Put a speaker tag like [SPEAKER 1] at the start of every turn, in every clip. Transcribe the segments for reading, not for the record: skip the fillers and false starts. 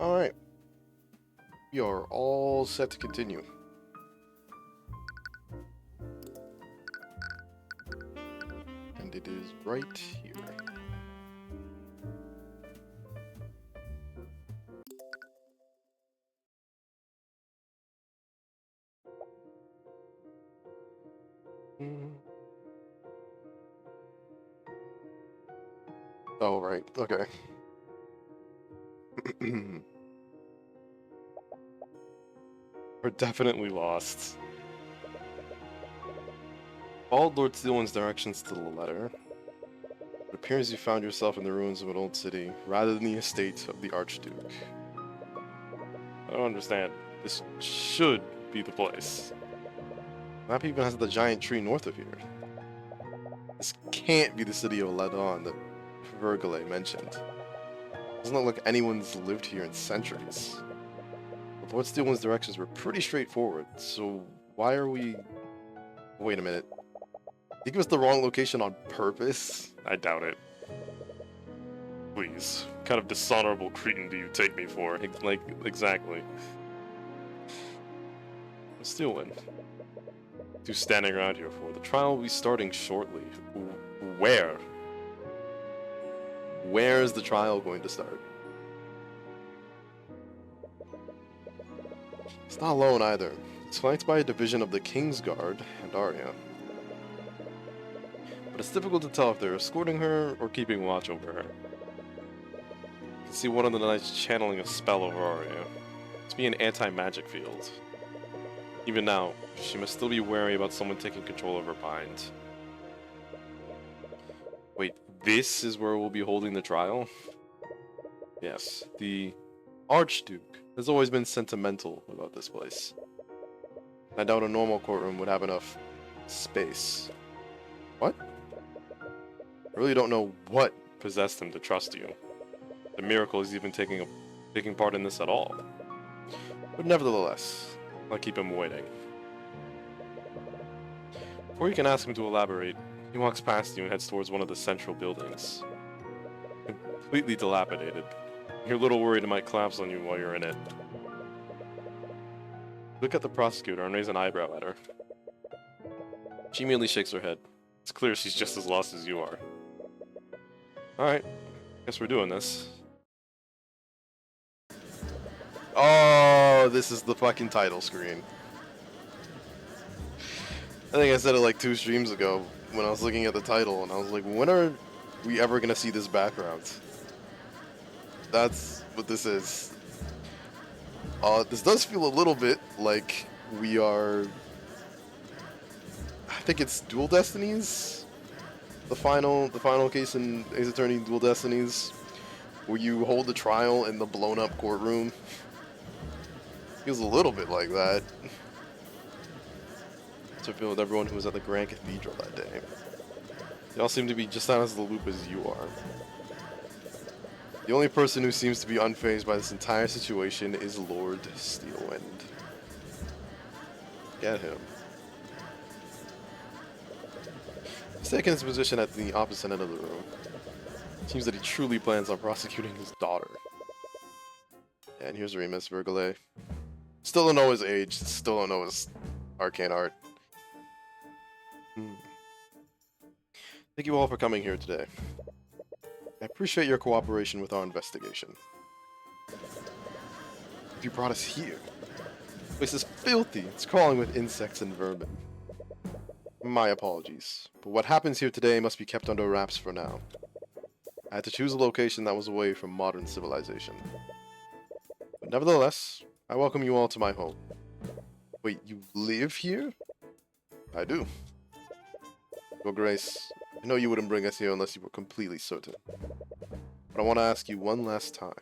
[SPEAKER 1] Alright. We are all set to continue. And it is right here. Oh, right. Okay.
[SPEAKER 2] We're definitely lost. Followed Lord Steelwind's directions to the letter. It appears you found yourself in the ruins of an old city, rather than the estate of the Archduke. I don't understand. This should be the place.
[SPEAKER 1] The map even has the giant tree north of here. This can't be the city of Ladon that Vergile mentioned. Doesn't look like anyone's lived here in centuries. But Lord Steelwind's directions were pretty straightforward, so why are we... Wait a minute. Did he give us the wrong location on purpose?
[SPEAKER 2] I doubt it. Please. What kind of dishonorable cretin do you take me for? Like, exactly. Steelwind. What are you standing around here for? The trial will be starting shortly. Where?
[SPEAKER 1] Where is the trial going to start? It's not alone either. It's flanked by a division of the King's Guard and Arya. But it's difficult to tell if they're escorting her or keeping watch over her.
[SPEAKER 2] You can see one of the knights channeling a spell over Arya. It's be an anti-magic field. Even now, she must still be wary about someone taking control of her mind.
[SPEAKER 1] Wait, this is where we'll be holding the trial? Yes, the Archduke has always been sentimental about this place. I doubt a normal courtroom would have enough space. What? I really don't know what
[SPEAKER 2] Possessed him to trust you. The miracle is even taking part in this at all.
[SPEAKER 1] But nevertheless,
[SPEAKER 2] I'll keep him waiting. Before you can ask him to elaborate, he walks past you and heads towards one of the central buildings. Completely dilapidated. You're a little worried it might collapse on you while you're in it. Look at the prosecutor and raise an eyebrow at her. She immediately shakes her head. It's clear she's just as lost as you are. Alright, guess we're doing this.
[SPEAKER 1] Oh, this is the fucking title screen. I think I said it like 2 streams ago when I was looking at the title and I was like, when are we ever gonna see this background? That's what this is. This does feel a little bit like we are... I think it's Dual Destinies? The final case in Ace Attorney Dual Destinies, where you hold the trial in the blown up courtroom. Feels a little bit like that. To feel with everyone who was at the Grand Cathedral that day. They all seem to be just as the loop as you are. The only person who seems to be unfazed by this entire situation is Lord Steelwind. Get him. He's taken his position at the opposite end of the room. It seems that he truly plans on prosecuting his daughter. And here's Remus Vergile. Still don't know his age, still don't know his arcane art. Thank you all for coming here today. I appreciate your cooperation with our investigation. If you brought us here, the place is filthy. It's crawling with insects and vermin. My apologies, but what happens here today must be kept under wraps for now. I had to choose a location that was away from modern civilization. But nevertheless, I welcome you all to my home. Wait, you live here? I do. Your Grace, I know you wouldn't bring us here unless you were completely certain. But I want to ask you one last time.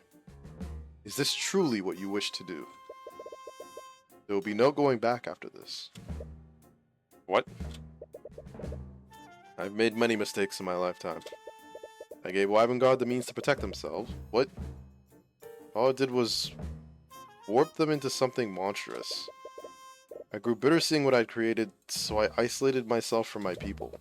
[SPEAKER 1] Is this truly what you wish to do? There will be no going back after this.
[SPEAKER 2] What?
[SPEAKER 1] I've made many mistakes in my lifetime. I gave Wyvern the means to protect themselves. What? All it did was warp them into something monstrous. I grew bitter seeing what I'd created, so I isolated myself from my people.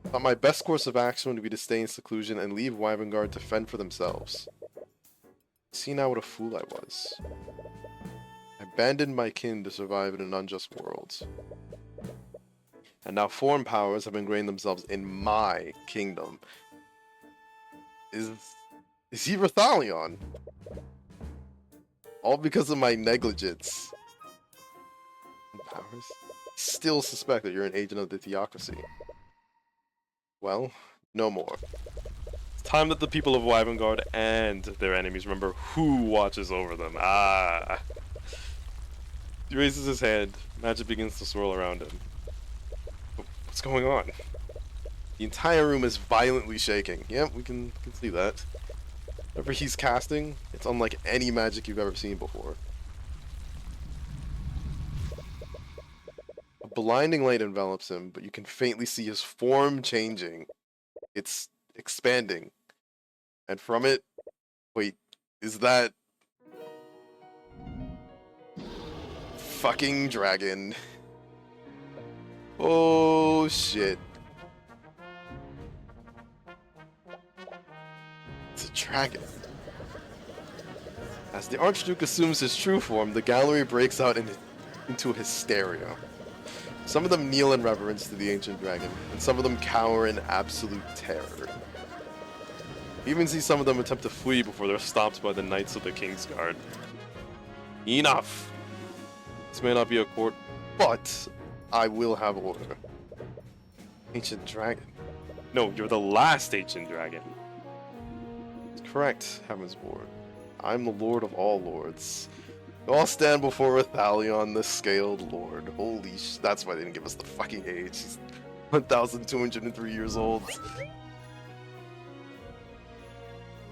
[SPEAKER 1] I thought my best course of action would be to stay in seclusion and leave Wyvern to fend for themselves. It see now what a fool I was. I abandoned my kin to survive in an unjust world. And now foreign powers have ingrained themselves in my kingdom. Is he Rathalion? All because of my negligence. Powers? Still suspect that you're an agent of the theocracy. Well, no more.
[SPEAKER 2] It's time that the people of Wyvern and their enemies remember who watches over them. Ah. He raises his hand. Magic begins to swirl around him. What's going on?
[SPEAKER 1] The entire room is violently shaking. Yep, we can see that. Whatever he's casting, it's unlike any magic you've ever seen before. A blinding light envelops him, but you can faintly see his form changing. It's expanding. And from it... Wait, is that... fucking dragon? Oh, shit. It's a dragon. As the Archduke assumes his true form, the gallery breaks out into hysteria. Some of them kneel in reverence to the ancient dragon, and some of them cower in absolute terror. You even see some of them attempt to flee before they're stopped by the Knights of the King's Guard. Enough! This may not be a court, but I will have order. Ancient dragon.
[SPEAKER 2] No, you're the last ancient dragon.
[SPEAKER 1] Correct, Heaven's Ward. I'm the Lord of all lords. You all stand before Rathalion, the Scaled Lord. Holy sh... That's why they didn't give us the fucking age. He's 1,203 years old.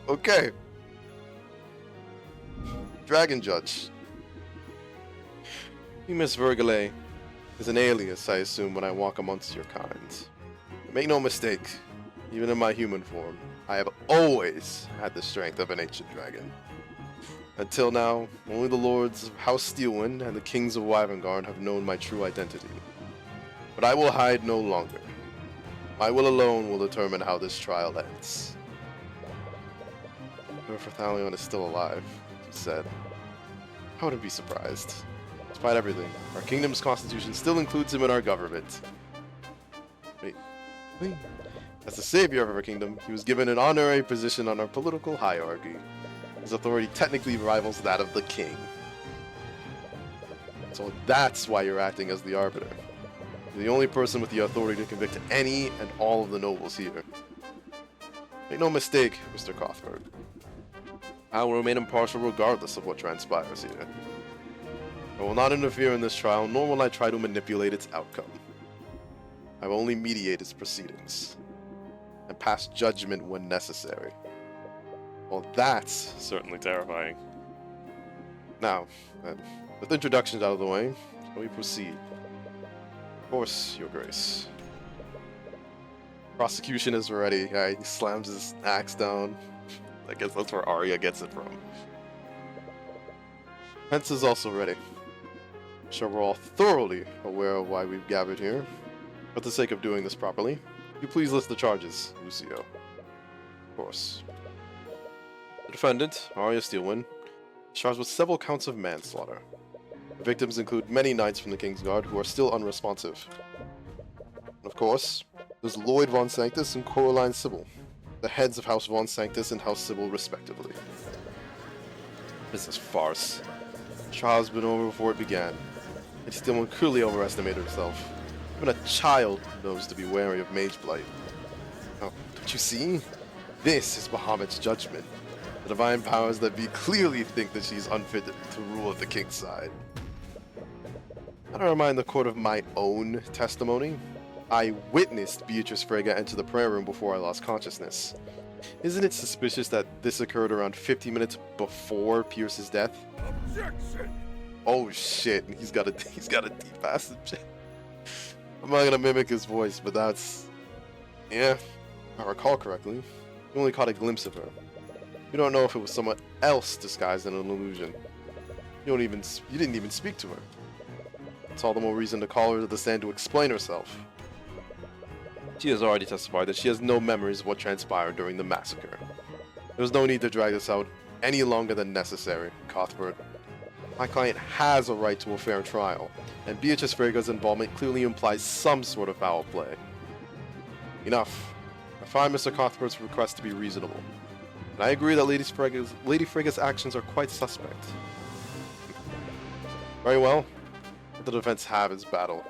[SPEAKER 1] Okay. Dragon Judge. You, Miss Vergale, is an alias, I assume, when I walk amongst your kind. Make no mistake, even in my human form, I have always had the strength of an ancient dragon. Until now, only the lords of House Steelwind and the kings of Wyvern have known my true identity. But I will hide no longer. My will alone will determine how this trial ends. If Rathalion is still alive, he said, I wouldn't be surprised. Despite everything, our kingdom's constitution still includes him in our government. Wait. As the savior of our kingdom, he was given an honorary position on our political hierarchy. His authority technically rivals that of the king. So that's why you're acting as the arbiter. You're the only person with the authority to convict any and all of the nobles here. Make no mistake, Mr. Cuthbert. I will remain impartial regardless of what transpires here. I will not interfere in this trial, nor will I try to manipulate its outcome. I will only mediate its proceedings, and pass judgment when necessary. Well, that's
[SPEAKER 2] Certainly terrifying.
[SPEAKER 1] now, with introductions out of the way, shall we proceed? Of course, Your Grace. Prosecution is ready. Yeah, he slams his axe down. I guess that's where Arya gets it from. Defense is also ready. I'm sure we're all thoroughly aware of why we've gathered here. For the sake of doing this properly, will you please list the charges, Lucio? Of course. The defendant, Arya Steelwind, is charged with several counts of manslaughter. The victims include many knights from the King's Guard who are still unresponsive. And of course, there's Lloyd von Sanctus and Coraline Sybil, the heads of House von Sanctus and House Sybil respectively. This is farce. The trial's been over before it began. And Steelwind clearly overestimated herself. Even a child knows to be wary of mage blight. Oh, don't you see? This is Bahamut's judgment. The divine powers that be clearly think that she's unfit to rule at the king's side. I don't remind the court of my own testimony. I witnessed Beatrice Frege enter the prayer room before I lost consciousness. Isn't it suspicious that this occurred around 50 minutes before Pierce's death? Objection! Oh shit, he's got a deep ass objection. I'm not gonna mimic his voice, but that's... yeah, if I recall correctly, you only caught a glimpse of her. You don't know if it was someone else disguised in an illusion. You didn't even speak to her. It's all the more reason to call her to the stand to explain herself. She has already testified that she has no memories of what transpired during the massacre. There was no need to drag this out any longer than necessary, Cuthbert. My client has a right to a fair trial, and Beatrice Frega's involvement clearly implies some sort of foul play. Enough. I find Mr. Cuthbert's request to be reasonable, and I agree that Lady Frega's actions are quite suspect. Very well. Let the defense have his battle.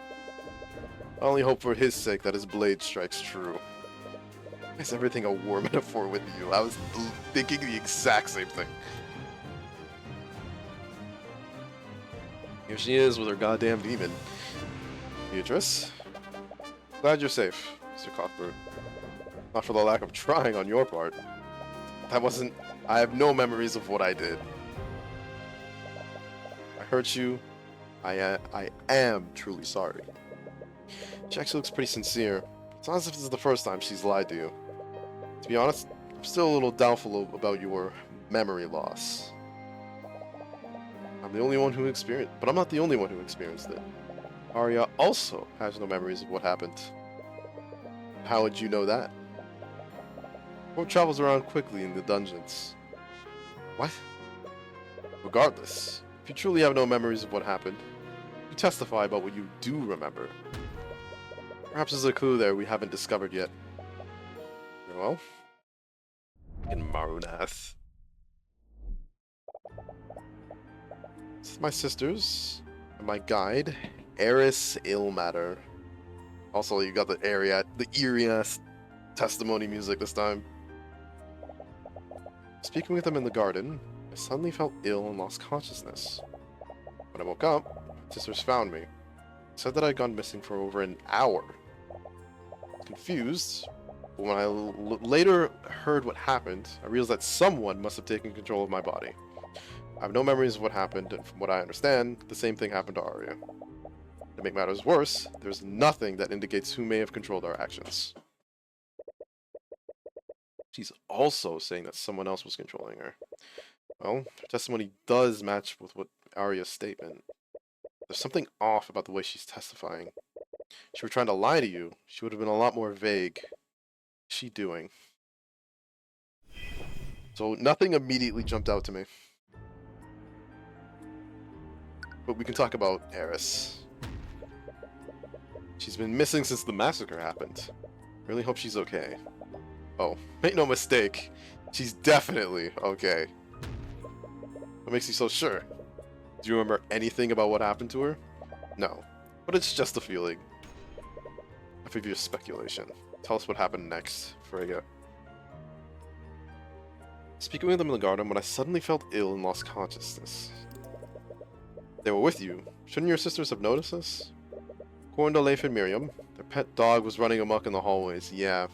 [SPEAKER 1] I only hope for his sake that his blade strikes true. Why is everything a war metaphor with you? I was thinking the exact same thing. Here she is with her goddamn demon. Beatrice? Glad you're safe, Mr. Cuthbert. Not for the lack of trying on your part. I have no memories of what I did. I hurt you. I am truly sorry. She actually looks pretty sincere. It's not as if this is the first time she's lied to you. To be honest, I'm still a little doubtful about your memory loss. I'm the only one who experienced, but I'm not the only one who experienced it. Arya also has no memories of what happened. How would you know that? Word travels around quickly in the dungeons. What? Regardless, if you truly have no memories of what happened, you testify about what you do remember. Perhaps there's a clue there we haven't discovered yet. Very well. In Marunath. This is my sisters, and my guide, Eris Ilmatter. Also, you got the eerie-ass testimony music this time. Speaking with them in the garden, I suddenly felt ill and lost consciousness. When I woke up, my sisters found me. They said that I'd gone missing for over an hour. Confused, but when I later heard what happened, I realized that someone must have taken control of my body. I have no memories of what happened, and from what I understand, the same thing happened to Arya. To make matters worse, there's nothing that indicates who may have controlled our actions. She's also saying that someone else was controlling her. Well, her testimony does match with what Arya's statement. There's something off about the way she's testifying. If she were trying to lie to you, she would have been a lot more vague. What's she doing? So nothing immediately jumped out to me. But we can talk about Eris. She's been missing since the massacre happened. Really hope she's okay. Oh, make no mistake, she's definitely okay. What makes you so sure? Do you remember anything about what happened to her? No, but it's just a feeling. Enough of your speculation. Tell us what happened next, Freyja. Speaking with them in the garden when I suddenly felt ill and lost consciousness. They were with you. Shouldn't your sisters have noticed this? According to Leif and Miriam, their pet dog was running amok in the hallways. Yeah.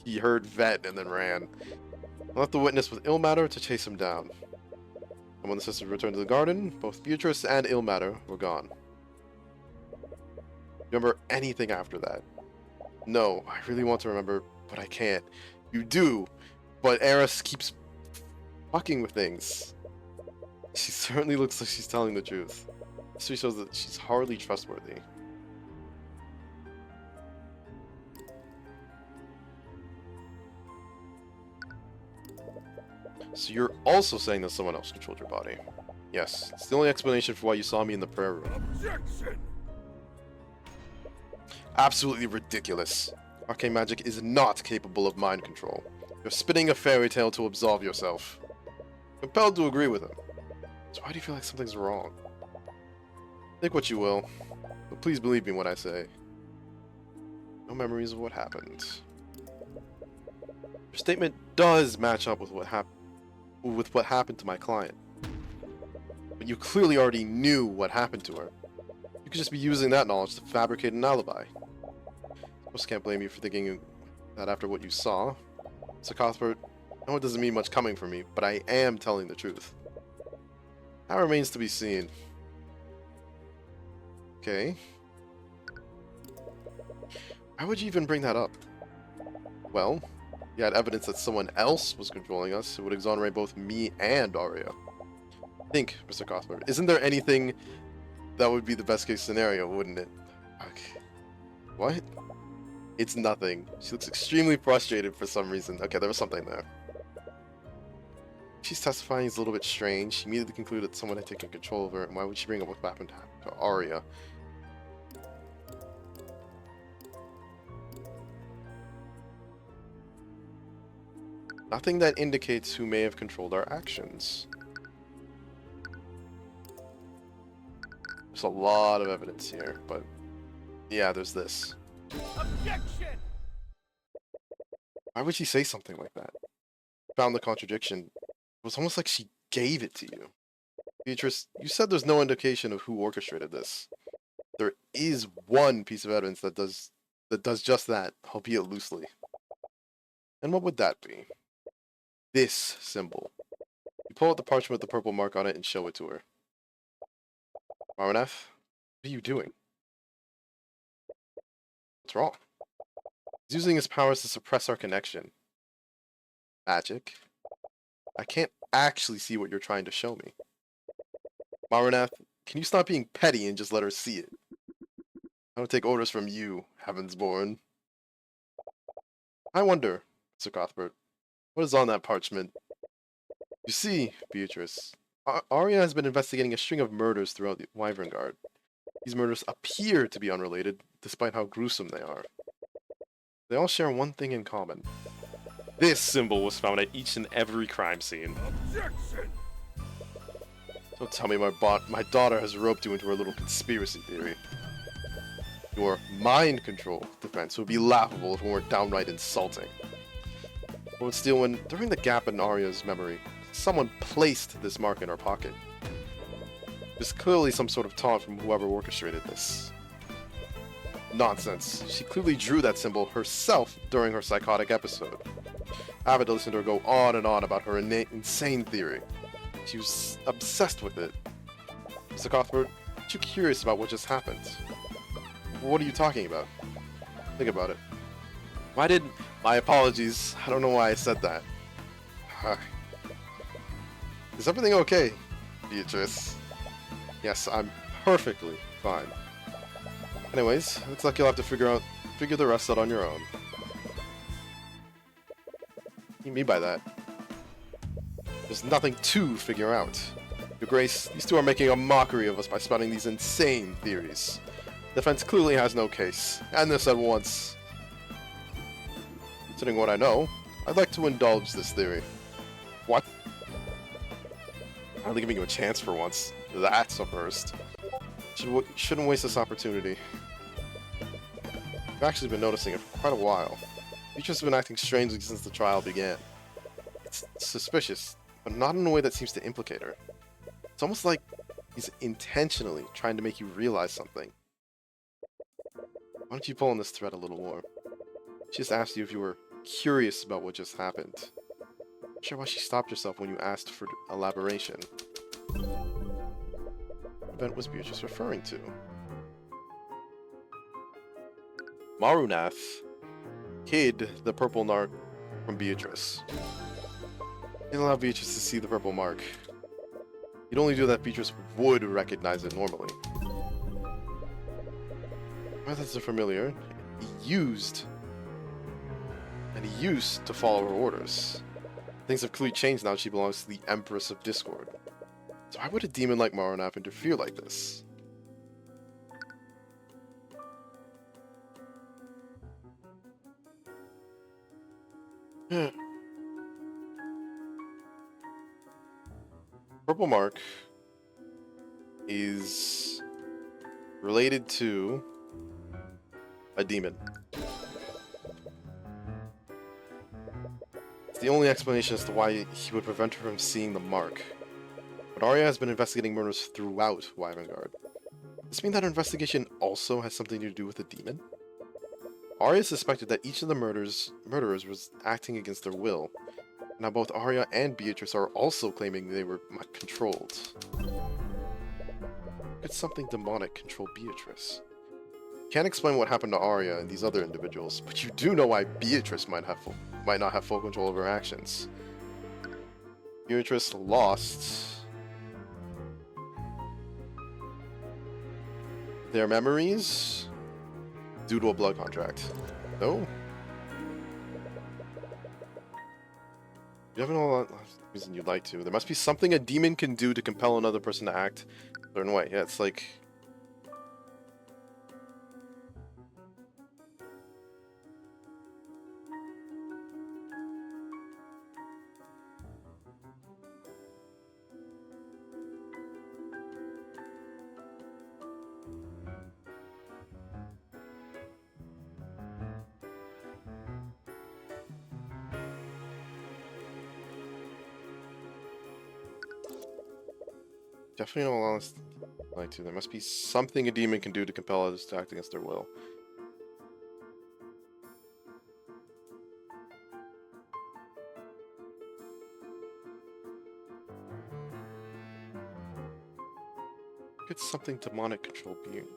[SPEAKER 1] He heard Vet and then ran. I left the witness with Ilmatter to chase him down. And when the sisters returned to the garden, both Beatrice and Ilmatter were gone. Remember anything after that? No, I really want to remember, but I can't. You do, but Eris keeps fucking with things. She certainly looks like she's telling the truth. History shows that she's hardly trustworthy. So you're also saying that someone else controlled your body? Yes, it's the only explanation for why you saw me in the prayer room. Objection! Absolutely ridiculous. Arcane magic is not capable of mind control. You're spinning a fairy tale to absolve yourself. Compelled to agree with him. So why do you feel like something's wrong? Think what you will, but please believe me when I say, no memories of what happened. Your statement does match up with what happened to my client. But you clearly already knew what happened to her. You could just be using that knowledge to fabricate an alibi. I just can't blame you for thinking that after what you saw. So Cuthbert, I know it doesn't mean much coming from me, but I am telling the truth. That remains to be seen. Okay. Why would you even bring that up? Well, you had evidence that someone else was controlling us. It would exonerate both me and Arya. Think, Mr. Cuthbert, isn't there anything that would be the best case scenario, wouldn't it? Okay. What? It's nothing. She looks extremely frustrated for some reason. Okay, there was something there. she's testifying is a little bit strange. She immediately concluded that someone had taken control of her, and why would she bring up what happened to Arya? Nothing that indicates who may have controlled our actions. There's a lot of evidence here, but yeah, there's this.
[SPEAKER 3] Objection!
[SPEAKER 1] Why would she say something like that? Found the contradiction. It was almost like she gave it to you. Beatrice, you said there's no indication of who orchestrated this. There is one piece of evidence that does just that, albeit loosely. And what would that be? This symbol. You pull out the parchment with the purple mark on it and show it to her. Marwaneth, what are you doing? What's wrong? He's using his powers to suppress our connection. Magic? I can't actually see what you're trying to show me. Marwaneth, can you stop being petty and just let her see it? I don't take orders from you, Heavensborn. I wonder, Sir Cuthbert, what is on that parchment? You see, Beatrice, Arya has been investigating a string of murders throughout the Wyvern Guard. These murders appear to be unrelated, despite how gruesome they are. They all share one thing in common.
[SPEAKER 2] This symbol was found at each and every crime scene.
[SPEAKER 3] Objection!
[SPEAKER 1] Don't tell me my daughter has roped you into her little conspiracy theory. Your mind control defense would be laughable if it weren't downright insulting. Lord Steelwind, during the gap in Arya's memory, someone placed this mark in her pocket. There's clearly some sort of taunt from whoever orchestrated this. Nonsense. She clearly drew that symbol herself during her psychotic episode. I have to listen to her go on and on about her insane theory. She was obsessed with it. Mr. Cuthbert, aren't you curious about what just happened? What are you talking about? Think about it. Why did... My apologies. I don't know why I said that. Is everything okay, Beatrice? Yes, I'm perfectly fine. Anyways, looks like you'll have to figure the rest out on your own. What do you mean by that? There's nothing to figure out. Your Grace, these two are making a mockery of us by spouting these insane theories. Defense clearly has no case. End this at once. Considering what I know, I'd like to indulge this theory. What? I'm only giving you a chance for once. That's a first. Shouldn't waste this opportunity. I've actually been noticing it for quite a while. Beatrice has been acting strangely since the trial began. It's suspicious, but not in a way that seems to implicate her. It's almost like he's intentionally trying to make you realize something. Why don't you pull on this thread a little more? She just asked you if you were curious about what just happened. I'm not sure why she stopped herself when you asked for elaboration. What event was Beatrice referring to? Marwaneth hid the purple mark from Beatrice. He didn't allow Beatrice to see the purple mark. He'd only do that if Beatrice would recognize it normally. Methods are familiar. He used to follow her orders. Things have clearly changed now that she belongs to the Empress of Discord. So why would a demon like Marwaneth interfere like this? Purple mark is related to a demon. It's the only explanation as to why he would prevent her from seeing the mark. But Arya has been investigating murders throughout Wyvern Guard. Does this mean that her investigation also has something to do with the demon? Arya suspected that each of the murderers was acting against their will. Now both Arya and Beatrice are also claiming they were controlled. Could something demonic control Beatrice? Can't explain what happened to Arya and these other individuals, but you do know why Beatrice might not have full control of her actions. Beatrice lost their memories due to a blood contract. No? You haven't all that reason you'd like to. There must be something a demon can do to compel another person to act a certain way. Yeah, it's like... Definitely not honest like to. There must be something a demon can do to compel others to act against their will. Get something demonic control being.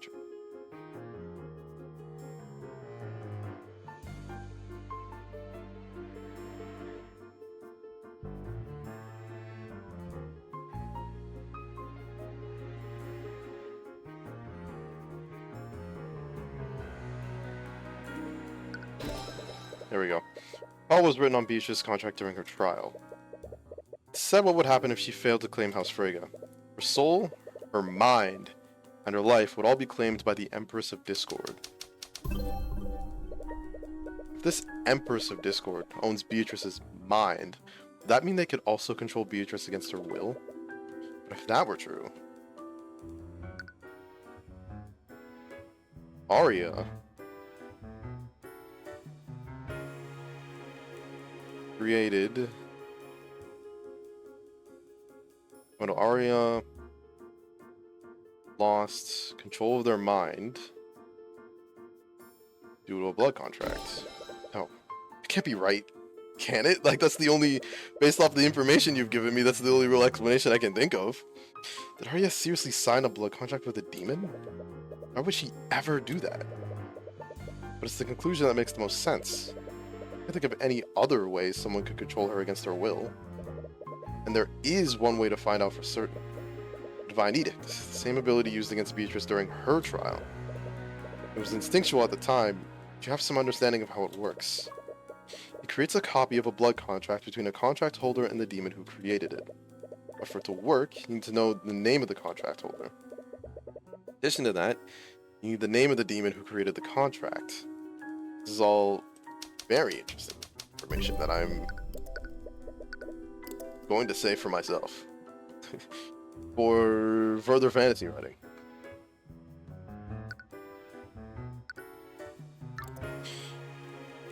[SPEAKER 1] There we go. All was written on Beatrice's contract during her trial. It said what would happen if she failed to claim House Freyga. Her soul, her mind, and her life would all be claimed by the Empress of Discord. If this Empress of Discord owns Beatrice's mind, would that mean they could also control Beatrice against her will? But if that were true... Arya... created... When Arya lost control of their mind due to a blood contract. No, it can't be right, can it? Like, that's the only, based off the information you've given me, that's the only real explanation I can think of. Did Arya seriously sign a blood contract with a demon? Why would she ever do that? But it's the conclusion that makes the most sense. I can't think of any other way someone could control her against her will. And there is one way to find out for certain. Divine Edict, the same ability used against Beatrice during her trial. It was instinctual at the time, but you have some understanding of how it works. It creates a copy of a blood contract between a contract holder and the demon who created it. But for it to work, you need to know the name of the contract holder. In addition to that, you need the name of the demon who created the contract. This is all very interesting information that I'm going to say for myself. For further fantasy writing.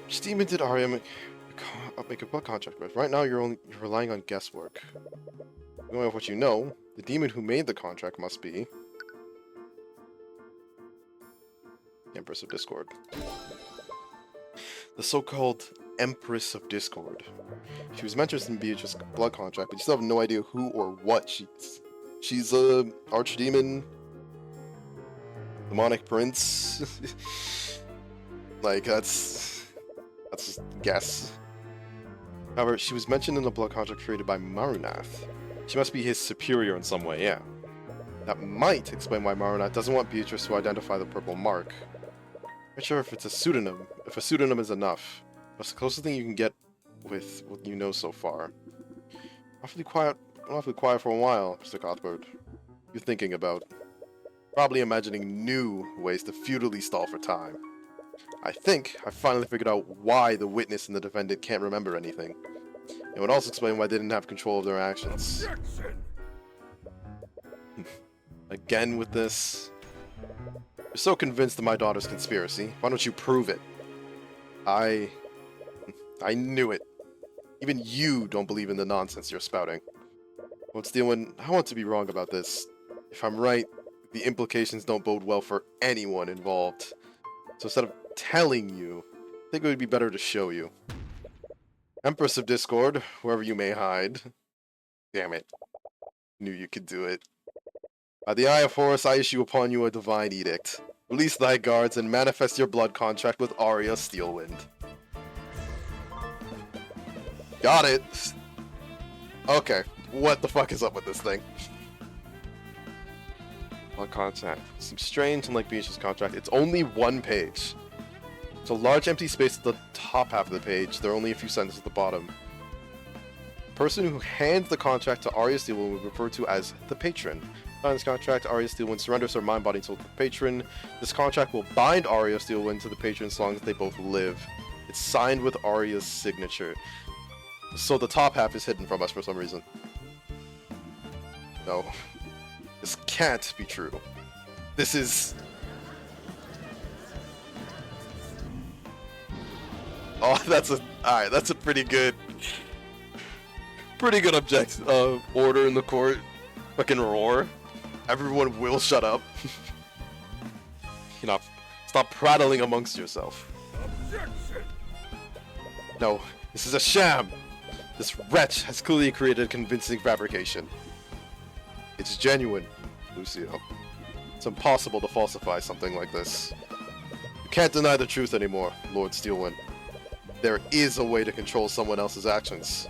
[SPEAKER 1] Which demon did Arya make a blood contract with? Right now you're relying on guesswork. Going off what you know, the demon who made the contract must be the Empress of Discord. The so-called Empress of Discord. She was mentioned in Beatrice's blood contract, but you still have no idea who or what she is. She's a archdemon, demonic prince. Like, that's just a guess. However, she was mentioned in the blood contract created by Marunath. She must be his superior in some way, yeah. That might explain why Marunath doesn't want Beatrice to identify the purple mark. I'm not sure if it's a pseudonym, if a pseudonym is enough. That's the closest thing you can get with what you know so far. Awfully quiet for a while, Mr. Cuthbert. You're thinking about probably imagining new ways to futilely stall for time. I think I finally figured out why the witness and the defendant can't remember anything. It would also explain why they didn't have control of their actions.
[SPEAKER 3] Objection!
[SPEAKER 1] Again with this. You're so convinced of my daughter's conspiracy. Why don't you prove it? I knew it. Even you don't believe in the nonsense you're spouting. What's the one? I want to be wrong about this. If I'm right, the implications don't bode well for anyone involved. So instead of telling you, I think it would be better to show you. Empress of Discord, wherever you may hide. Damn it. Knew you could do it. By the Eye of Horus, I issue upon you a divine edict. Release thy guards and manifest your blood contract with Arya Steelwind. Got it! Okay, what the fuck is up with this thing? Blood contract. Seems strange, unlike Beatrice's contract. It's only one page. It's a large empty space at the top half of the page. There are only a few sentences at the bottom. person who hands the contract to Arya Steelwind will be referred to as the patron. Sign this contract, Arya Steelwind surrenders her mind, body, and soul to the patron. This contract will bind Arya Steelwind to the patron as long as they both live. It's signed with Arya's signature. So the top half is hidden from us for some reason. No. This can't be true. This is... Oh, that's a... Alright, that's a pretty good order in the court. Fucking roar. Everyone will shut up. You know, stop prattling amongst yourself.
[SPEAKER 3] Objection!
[SPEAKER 1] No, this is a sham. This wretch has clearly created a convincing fabrication. It's genuine, Lucio. It's impossible to falsify something like this. You can't deny the truth anymore, Lord Steelwind. There is a way to control someone else's actions.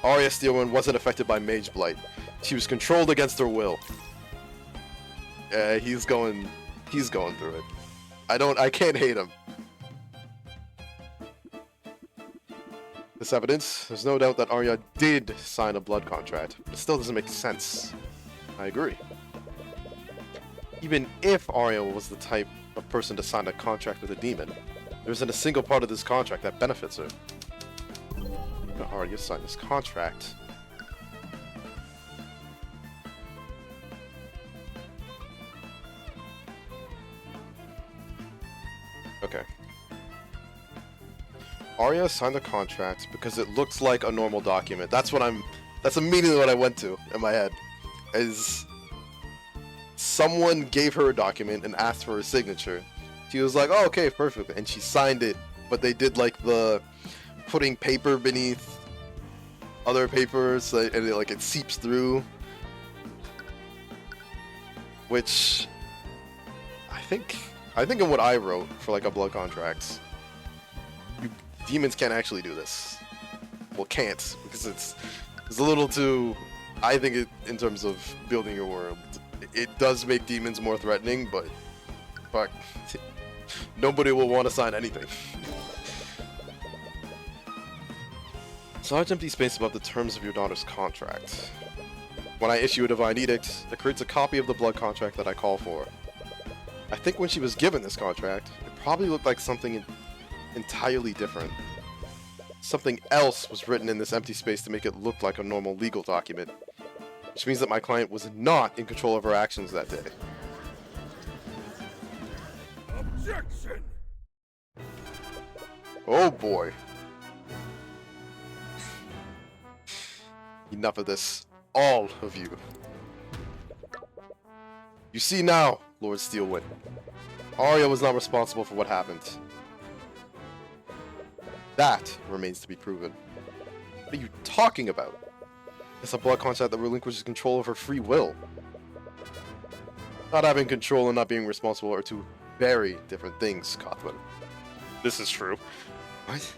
[SPEAKER 1] Arya Steelwind wasn't affected by Mage Blight. She was controlled against her will. Yeah, he's going through it. I can't hate him. This evidence, there's no doubt that Arya did sign a blood contract, but it still doesn't make sense. I agree. Even if Arya was the type of person to sign a contract with a demon, there isn't a single part of this contract that benefits her. Arya signed this contract. Okay. Arya signed the contract because it looks like a normal document. That's immediately what I went to in my head. Is someone gave her a document and asked for her signature. She was like, oh, okay, perfect. And she signed it, but they did like the putting paper beneath other papers and it seeps through. Which I think in what I wrote for like a blood contract, demons can't actually do this. Well, can't, because it's a little too... I think in terms of building your world, it does make demons more threatening, but fuck, nobody will want to sign anything. Large empty space above the terms of your daughter's contract. When I issue a divine edict, it creates a copy of the blood contract that I call for. I think when she was given this contract, it probably looked like something entirely different. Something else was written in this empty space to make it look like a normal legal document, which means that my client was not in control of her actions that day.
[SPEAKER 3] Objection!
[SPEAKER 1] Oh boy. Enough of this. All of you. You see now, Lord Steelwind. Arya was not responsible for what happened. That remains to be proven. What are you talking about? It's a blood contract that relinquishes control of her free will. Not having control and not being responsible are two very different things, Cuthbert.
[SPEAKER 2] This is true.
[SPEAKER 1] What?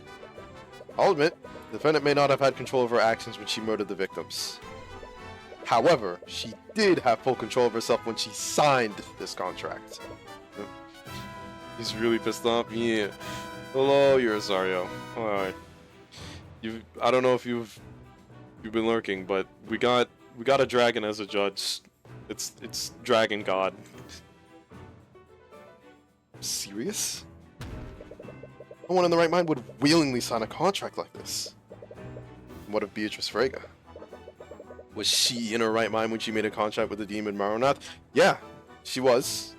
[SPEAKER 1] I'll admit, the defendant may not have had control of her actions when she murdered the victims. However, she did have full control of herself when she signed this contract.
[SPEAKER 2] He's really pissed off. Yeah. Hello, you're Azario. Alright. I don't know if you've been lurking, but we got a dragon as a judge. It's Dragon God.
[SPEAKER 1] Serious? No one in the right mind would willingly sign a contract like this. What of Beatrice Frege? Was she in her right mind when she made a contract with the demon Maronath? Yeah, she was.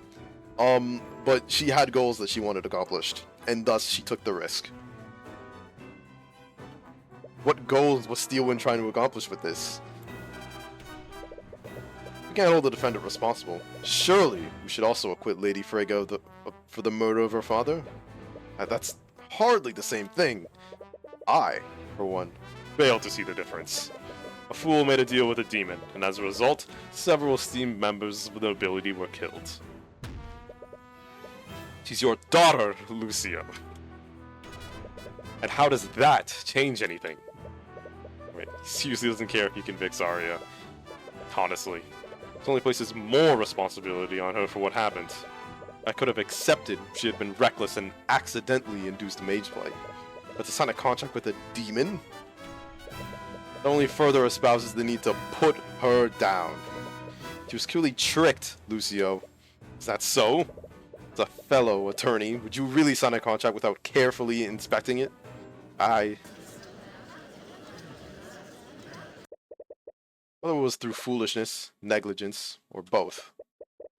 [SPEAKER 1] But she had goals that she wanted accomplished, and thus she took the risk. What goals was Steelwind trying to accomplish with this? We can't hold the defendant responsible. Surely we should also acquit Lady Frege for the murder of her father? That's hardly the same thing. I, for one,
[SPEAKER 2] Failed to see the difference. A fool made a deal with a demon, and as a result, several esteemed members of the nobility were killed. She's your daughter, Lucio. And how does that change anything? Wait, he seriously doesn't care if he convicts Arya. Honestly. It only places more responsibility on her for what happened.
[SPEAKER 1] I could have accepted if she had been reckless and accidentally induced mage blight. But to sign a contract with a demon? That only further espouses the need to put her down. She was clearly tricked, Lucio. Is that so? As a fellow attorney, would you really sign a contract without carefully inspecting it? Whether it was through foolishness, negligence, or both,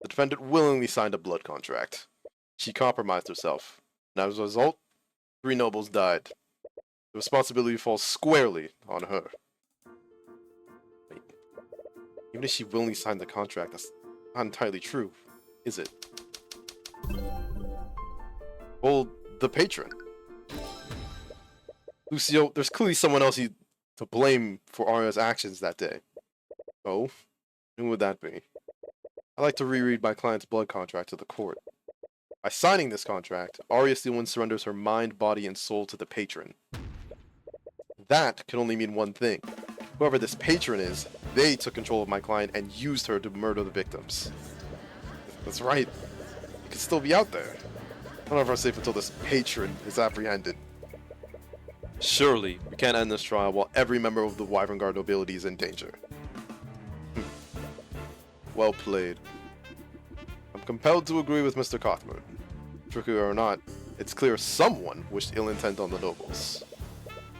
[SPEAKER 1] the defendant willingly signed a blood contract. She compromised herself, and as a result, 3 nobles died. The responsibility falls squarely on her. Wait, even if she willingly signed the contract, that's not entirely true, is it? Well, the patron. Lucio, there's clearly someone else to blame for Arya's actions that day. Oh, who would that be? I'd like to reread my client's blood contract to the court. By signing this contract, Arya Steelwind surrenders her mind, body, and soul to the patron. That can only mean one thing. Whoever this patron is, they took control of my client and used her to murder the victims. That's right. He could still be out there. None of us are safe until this patron is apprehended. Surely, we can't end this trial while every member of the Wyvern Guard nobility is in danger. Well played. I'm compelled to agree with Mr. Cuthbert. Tricky or not, it's clear someone wished ill intent on the nobles.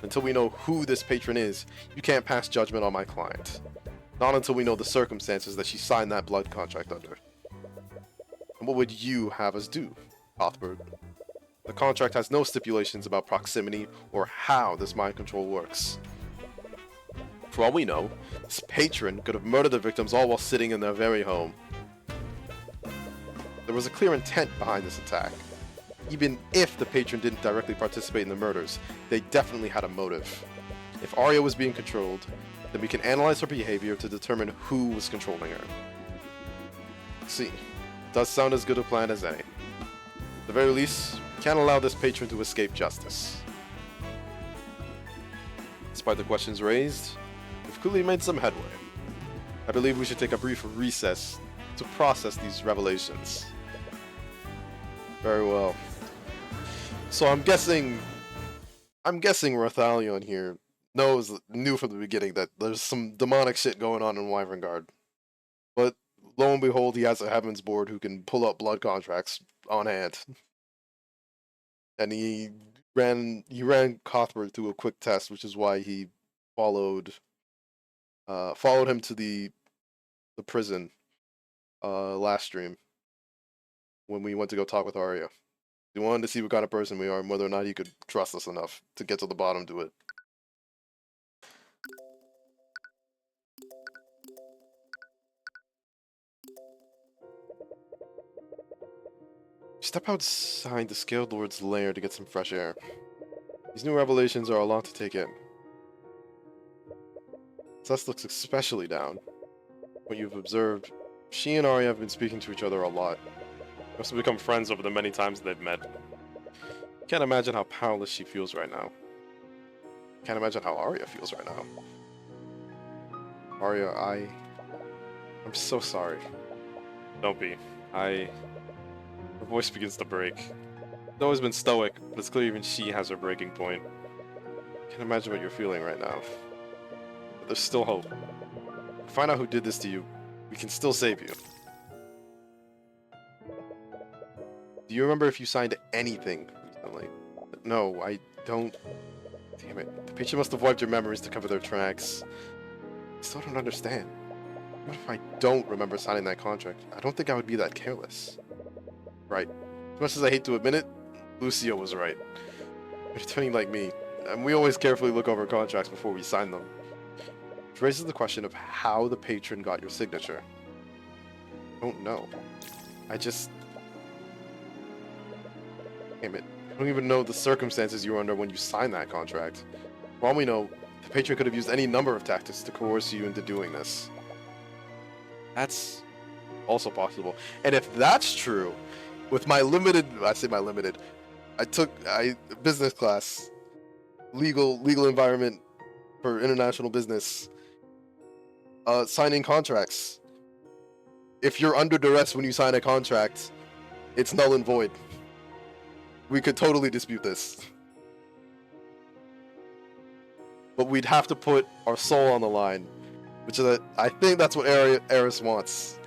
[SPEAKER 1] Until we know who this patron is, you can't pass judgment on my client. Not until we know the circumstances that she signed that blood contract under. And what would you have us do, Cuthbert? The contract has no stipulations about proximity or how this mind control works. For all we know, this patron could have murdered the victims all while sitting in their very home. There was a clear intent behind this attack. Even if the patron didn't directly participate in the murders, they definitely had a motive. If Arya was being controlled, then we can analyze her behavior to determine who was controlling her. See, it does sound as good a plan as any. At the very least, we can't allow this patron to escape justice. Despite the questions raised, we've clearly made some headway. I believe we should take a brief recess to process these revelations. Very well. So I'm guessing Rathalion here knew from the beginning that there's some demonic shit going on in Wyvern Guard. But lo and behold, he has a Heavens Board who can pull up blood contracts on hand. And he ran Cuthbert through a quick test, which is why he followed him to the prison last stream when we went to go talk with Arya. He wanted to see what kind of person we are and whether or not he could trust us enough to get to the bottom to it. Step outside the Scaled Lord's lair to get some fresh air. These new revelations are a lot to take in. Cess looks especially down. What you've observed, she and Arya have been speaking to each other a lot. They must have become friends over the many times they've met. Can't imagine how powerless she feels right now. Can't imagine how Arya feels right now. Arya, I'm so sorry.
[SPEAKER 2] Don't be. Her voice begins to break.
[SPEAKER 1] She's always been stoic, but it's clear even she has her breaking point. Can't imagine what you're feeling right now. But there's still hope. Find out who did this to you. We can still save you. Do you remember if you signed anything recently? No, I don't. Damn it. The patient must have wiped your memories to cover their tracks. I still don't understand. What if I don't remember signing that contract? I don't think I would be that careless. Right. As much as I hate to admit it, Lucio was right. You're turning like me, and we always carefully look over contracts before we sign them. Which raises the question of how the patron got your signature. I don't know. Damn it. I don't even know the circumstances you were under when you signed that contract. For all we know, the patron could have used any number of tactics to coerce you into doing this. That's also possible. And if that's true, with my business class, legal environment for international business, signing contracts. If you're under duress when you sign a contract, it's null and void. We could totally dispute this. but we'd have to put our soul on the line, which is I think that's what Eris wants.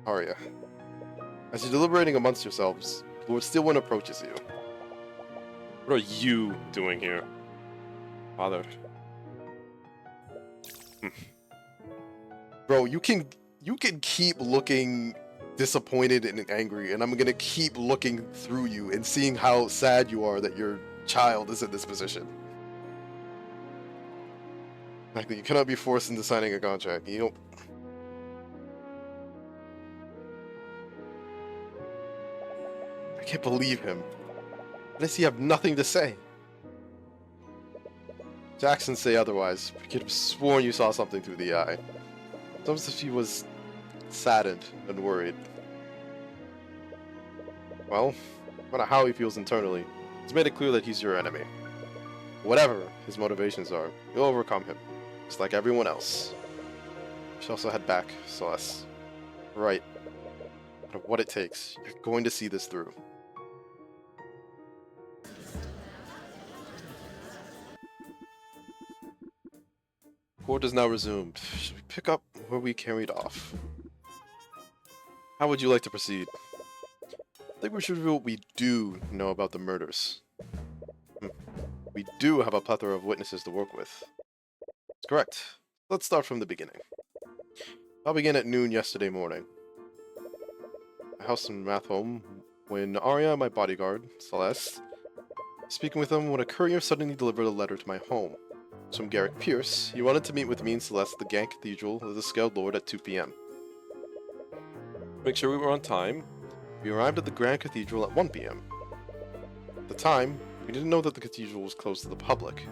[SPEAKER 1] Arya, as you're deliberating amongst yourselves, Lord Steelwind approaches you.
[SPEAKER 2] What are you doing here?
[SPEAKER 1] Father. Bro, you can keep looking disappointed and angry, and I'm gonna keep looking through you and seeing how sad you are that your child is in this position. Like, you cannot be forced into signing a contract. You don't. I can't believe him. Why does he have nothing to say? Jackson say otherwise. You could have sworn you saw something through the eye. It's almost as if he was saddened and worried. Well, no matter how he feels internally, he's made it clear that he's your enemy. Whatever his motivations are, you'll overcome him, just like everyone else. You should also head back, Celeste. Right. No matter what it takes, you're going to see this through. Court is now resumed. Should we pick up where we carried off? How would you like to proceed? I think we should review what we do know about the murders. We do have a plethora of witnesses to work with. That's correct. Let's start from the beginning. I'll begin at noon yesterday morning. My house in Rathholm, when Arya, my bodyguard, Celeste, speaking with them when a courier suddenly delivered a letter to my home. It's from Garrick Pierce. He wanted to meet with me and Celeste at the Gant Cathedral of the Scaled Lord at 2 p.m. Make sure we were on time. We arrived at the Grand Cathedral at 1 p.m. At the time, we didn't know that the cathedral was closed to the public.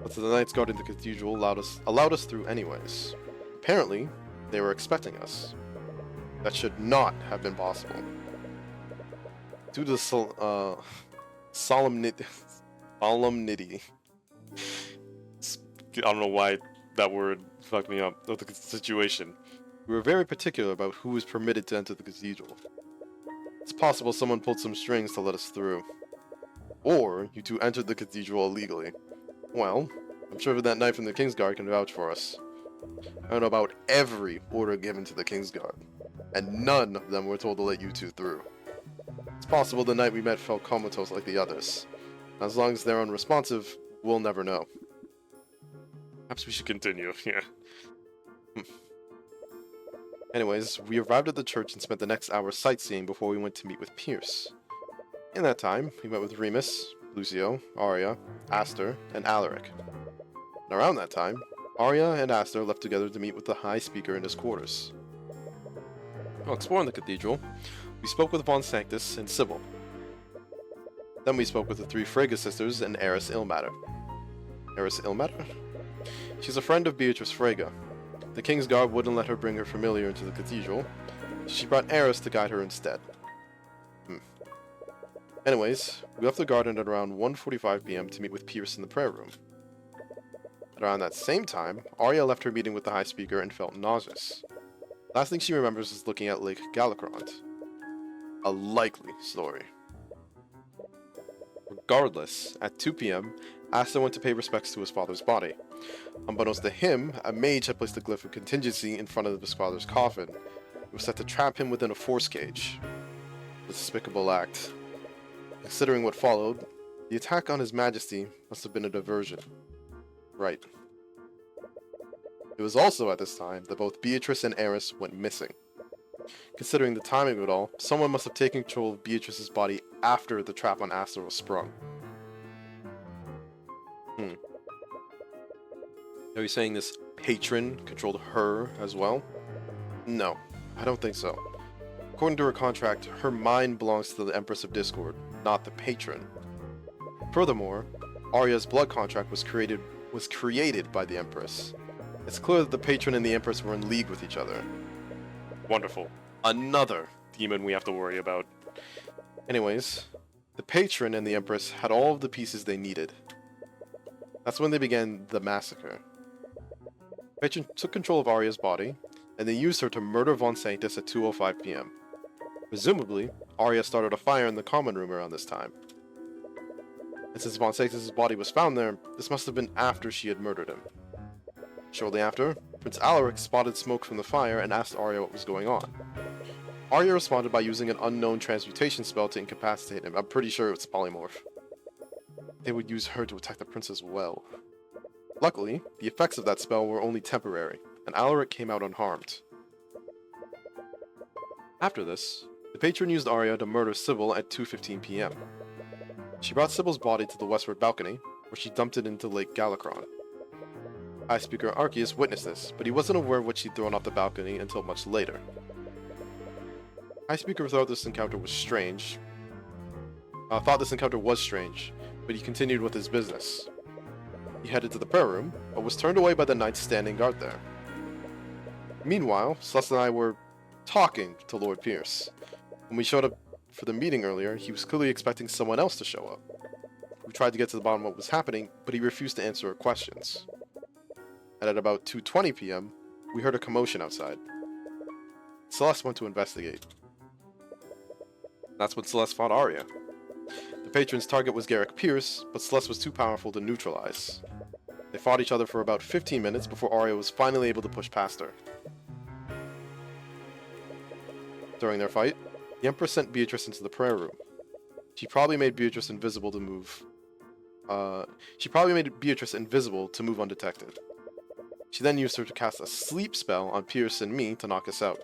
[SPEAKER 1] But the Knights Guard in the cathedral allowed us through anyways. Apparently, they were expecting us. That should not have been possible. Due to the solemnity.
[SPEAKER 2] I don't know why that word fucked me up. Of the situation.
[SPEAKER 1] We were very particular about who was permitted to enter the cathedral. It's possible someone pulled some strings to let us through. Or you two entered the cathedral illegally. Well, I'm sure that knight from the Kingsguard can vouch for us. I don't know about every order given to the Kingsguard, and none of them were told to let you two through. It's possible the night we met felt comatose like the others. As long as they're unresponsive, we'll never know.
[SPEAKER 2] Perhaps we should continue, yeah.
[SPEAKER 1] Anyways, we arrived at the church and spent the next hour sightseeing before we went to meet with Pierce. In that time, we met with Remus, Lucio, Arya, Aster, and Alaric. And around that time, Arya and Aster left together to meet with the High Speaker in his quarters. While exploring the cathedral, we spoke with Von Sanctus and Sybil. Then we spoke with the 3 Frege sisters and Eris Ilmater. Eris Ilmater? She's a friend of Beatrice Frege. The Kingsguard wouldn't let her bring her familiar into the cathedral, so she brought Eris to guide her instead. Anyways, we left the garden at around 1:45 p.m. to meet with Pierce in the prayer room. At around that same time, Arya left her meeting with the High Speaker and felt nauseous. Last thing she remembers is looking at Lake Galacrond. A likely story. Regardless, at 2 p.m., Aster went to pay respects to his father's body. Unbeknownst to him, a mage had placed a glyph of contingency in front of his father's coffin. It was set to trap him within a force cage. A despicable act. Considering what followed, the attack on His Majesty must have been a diversion. Right. It was also at this time that both Beatrice and Eris went missing. Considering the timing of it all, someone must have taken control of Beatrice's body after the trap on Aster was sprung. Are you saying this patron controlled her as well? No, I don't think so. According to her contract, her mind belongs to the Empress of Discord, not the patron. Furthermore, Arya's blood contract was created by the Empress. It's clear that the patron and the Empress were in league with each other.
[SPEAKER 2] Wonderful. Another demon we have to worry about.
[SPEAKER 1] Anyways, the patron and the Empress had all of the pieces they needed. That's when they began the massacre. Patron took control of Arya's body, and they used her to murder Von Sanctus at 2:05 p.m. Presumably, Arya started a fire in the common room around this time. And since Von Sanctus' body was found there, this must have been after she had murdered him. Shortly after, Prince Alaric spotted smoke from the fire and asked Arya what was going on. Arya responded by using an unknown transmutation spell to incapacitate him. I'm pretty sure it's polymorph. They would use her to attack the prince as well. Luckily, the effects of that spell were only temporary, and Alaric came out unharmed. After this, the patron used Arya to murder Sybil at 2:15 p.m. She brought Sybil's body to the westward balcony, where she dumped it into Lake Galacron. High Speaker Arceus witnessed this, but he wasn't aware of what she'd thrown off the balcony until much later. High Speaker thought this encounter was strange, but he continued with his business. He headed to the prayer room, but was turned away by the knights standing guard there. Meanwhile, Celeste and I were talking to Lord Pierce. When we showed up for the meeting earlier, he was clearly expecting someone else to show up. We tried to get to the bottom of what was happening, but he refused to answer our questions. And at about 2:20 p.m., we heard a commotion outside. Celeste went to investigate. That's when Celeste fought Arya. The patron's target was Garrick Pierce, but Celeste was too powerful to neutralize. They fought each other for about 15 minutes before Arya was finally able to push past her. During their fight, the Empress sent Beatrice into the prayer room. She probably made Beatrice invisible to move undetected. She then used her to cast a sleep spell on Pierce and me to knock us out.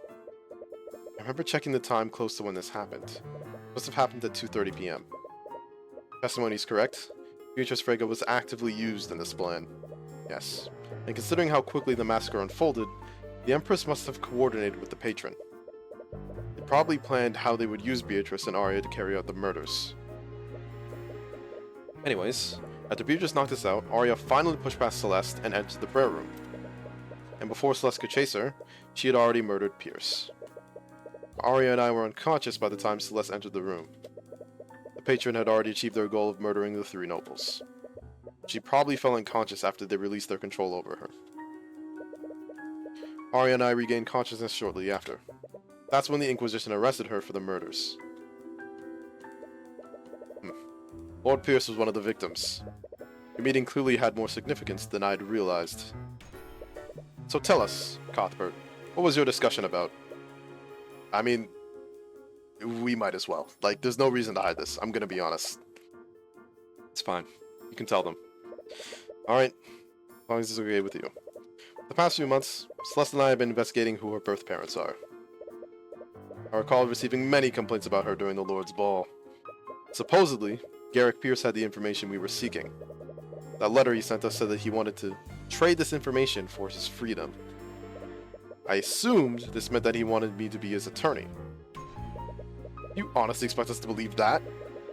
[SPEAKER 1] I remember checking the time close to when this happened. It must have happened at 2:30 p.m. Testimony is correct. Beatrice Frege was actively used in this plan. Yes. And considering how quickly the massacre unfolded, the Empress must have coordinated with the patron. They probably planned how they would use Beatrice and Arya to carry out the murders. Anyways, after Beatrice knocked us out, Arya finally pushed past Celeste and entered the prayer room. And before Celeste could chase her, she had already murdered Pierce. Arya and I were unconscious by the time Celeste entered the room. The patron had already achieved their goal of murdering the three nobles. She probably fell unconscious after they released their control over her. Arya and I regained consciousness shortly after. That's when the Inquisition arrested her for the murders. Lord Pierce was one of the victims. The meeting clearly had more significance than I'd realized. So tell us, Cuthbert, what was your discussion about? I mean, we might as well. Like, there's no reason to hide this, I'm gonna be honest. It's fine. You can tell them. Alright, as long as it's okay with you. The past few months, Celeste and I have been investigating who her birth parents are. I recall receiving many complaints about her during the Lord's Ball. Supposedly, Garrick Pierce had the information we were seeking. That letter he sent us said that he wanted to trade this information for his freedom. I assumed this meant that he wanted me to be his attorney. You honestly expect us to believe that?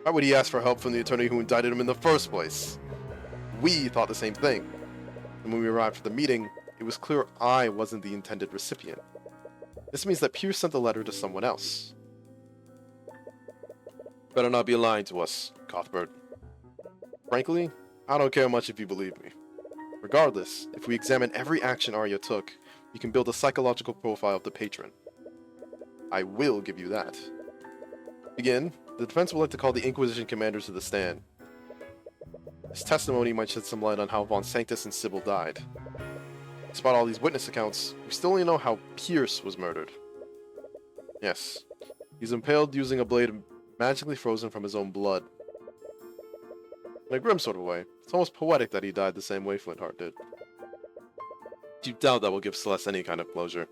[SPEAKER 1] Why would he ask for help from the attorney who indicted him in the first place? We thought the same thing. And when we arrived for the meeting, it was clear I wasn't the intended recipient. This means that Pierce sent the letter to someone else. Better not be lying to us, Cuthbert. Frankly, I don't care much if you believe me. Regardless, if we examine every action Arya took, we can build a psychological profile of the patron. I will give you that. To begin, the defense would like to call the Inquisition commanders to the stand. This testimony might shed some light on how Von Sanctus and Sybil died. Despite all these witness accounts, we still only know how Pierce was murdered. Yes, he's impaled using a blade magically frozen from his own blood. In a grim sort of way, it's almost poetic that he died the same way Flintheart did. You doubt that will give Celeste any kind of closure.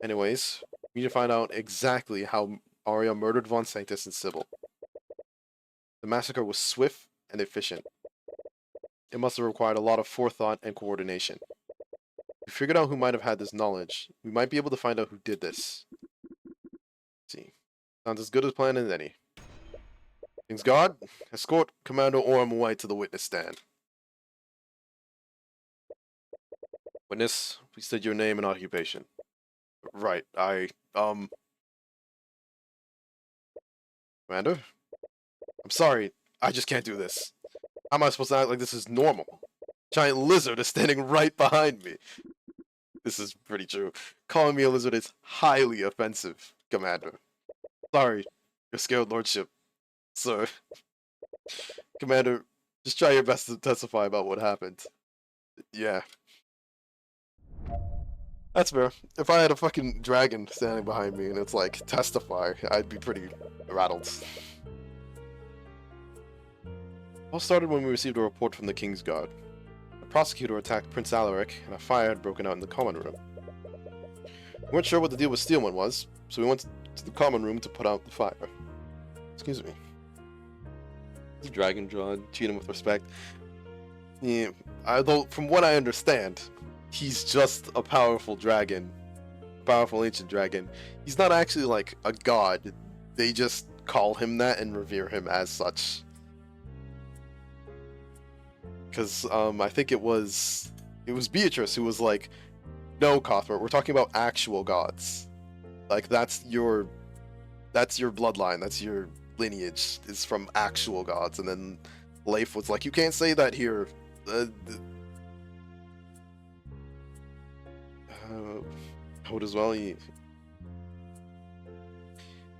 [SPEAKER 1] Anyways, we need to find out exactly how Arya murdered Von Sanctus and Sybil. The massacre was swift and efficient. It must have required a lot of forethought and coordination. If we figured out who might have had this knowledge, we might be able to find out who did this. See, sounds as good as planned as any. King's Guard, escort Commander Orm White to the witness stand. Witness, please state your name and occupation. Right, Commander? I'm sorry, I just can't do this. How am I supposed to act like this is normal? Giant lizard is standing right behind me. This is pretty true. Calling me a lizard is highly offensive, Commander. Sorry, your scared lordship, sir. Commander, just try your best to testify about what happened. Yeah. That's fair. If I had a fucking dragon standing behind me and it's like, testify, I'd be pretty rattled. All started when we received a report from the King's Guard. A prosecutor attacked Prince Alaric, and a fire had broken out in the common room. We weren't sure what the deal with Steelman was, so we went to the common room to put out the fire. Excuse me. It's a dragon, John. Treat him with respect. Yeah, although, from what I understand, he's just a powerful dragon. Powerful ancient dragon. He's not actually like a god. They just call him that and revere him as such. Because I think it was Beatrice who was like, no, Cuthbert, we're talking about actual gods. Like that's your bloodline, that's your lineage is from actual gods. And then Leif was like, you can't say that here. Hold as well. We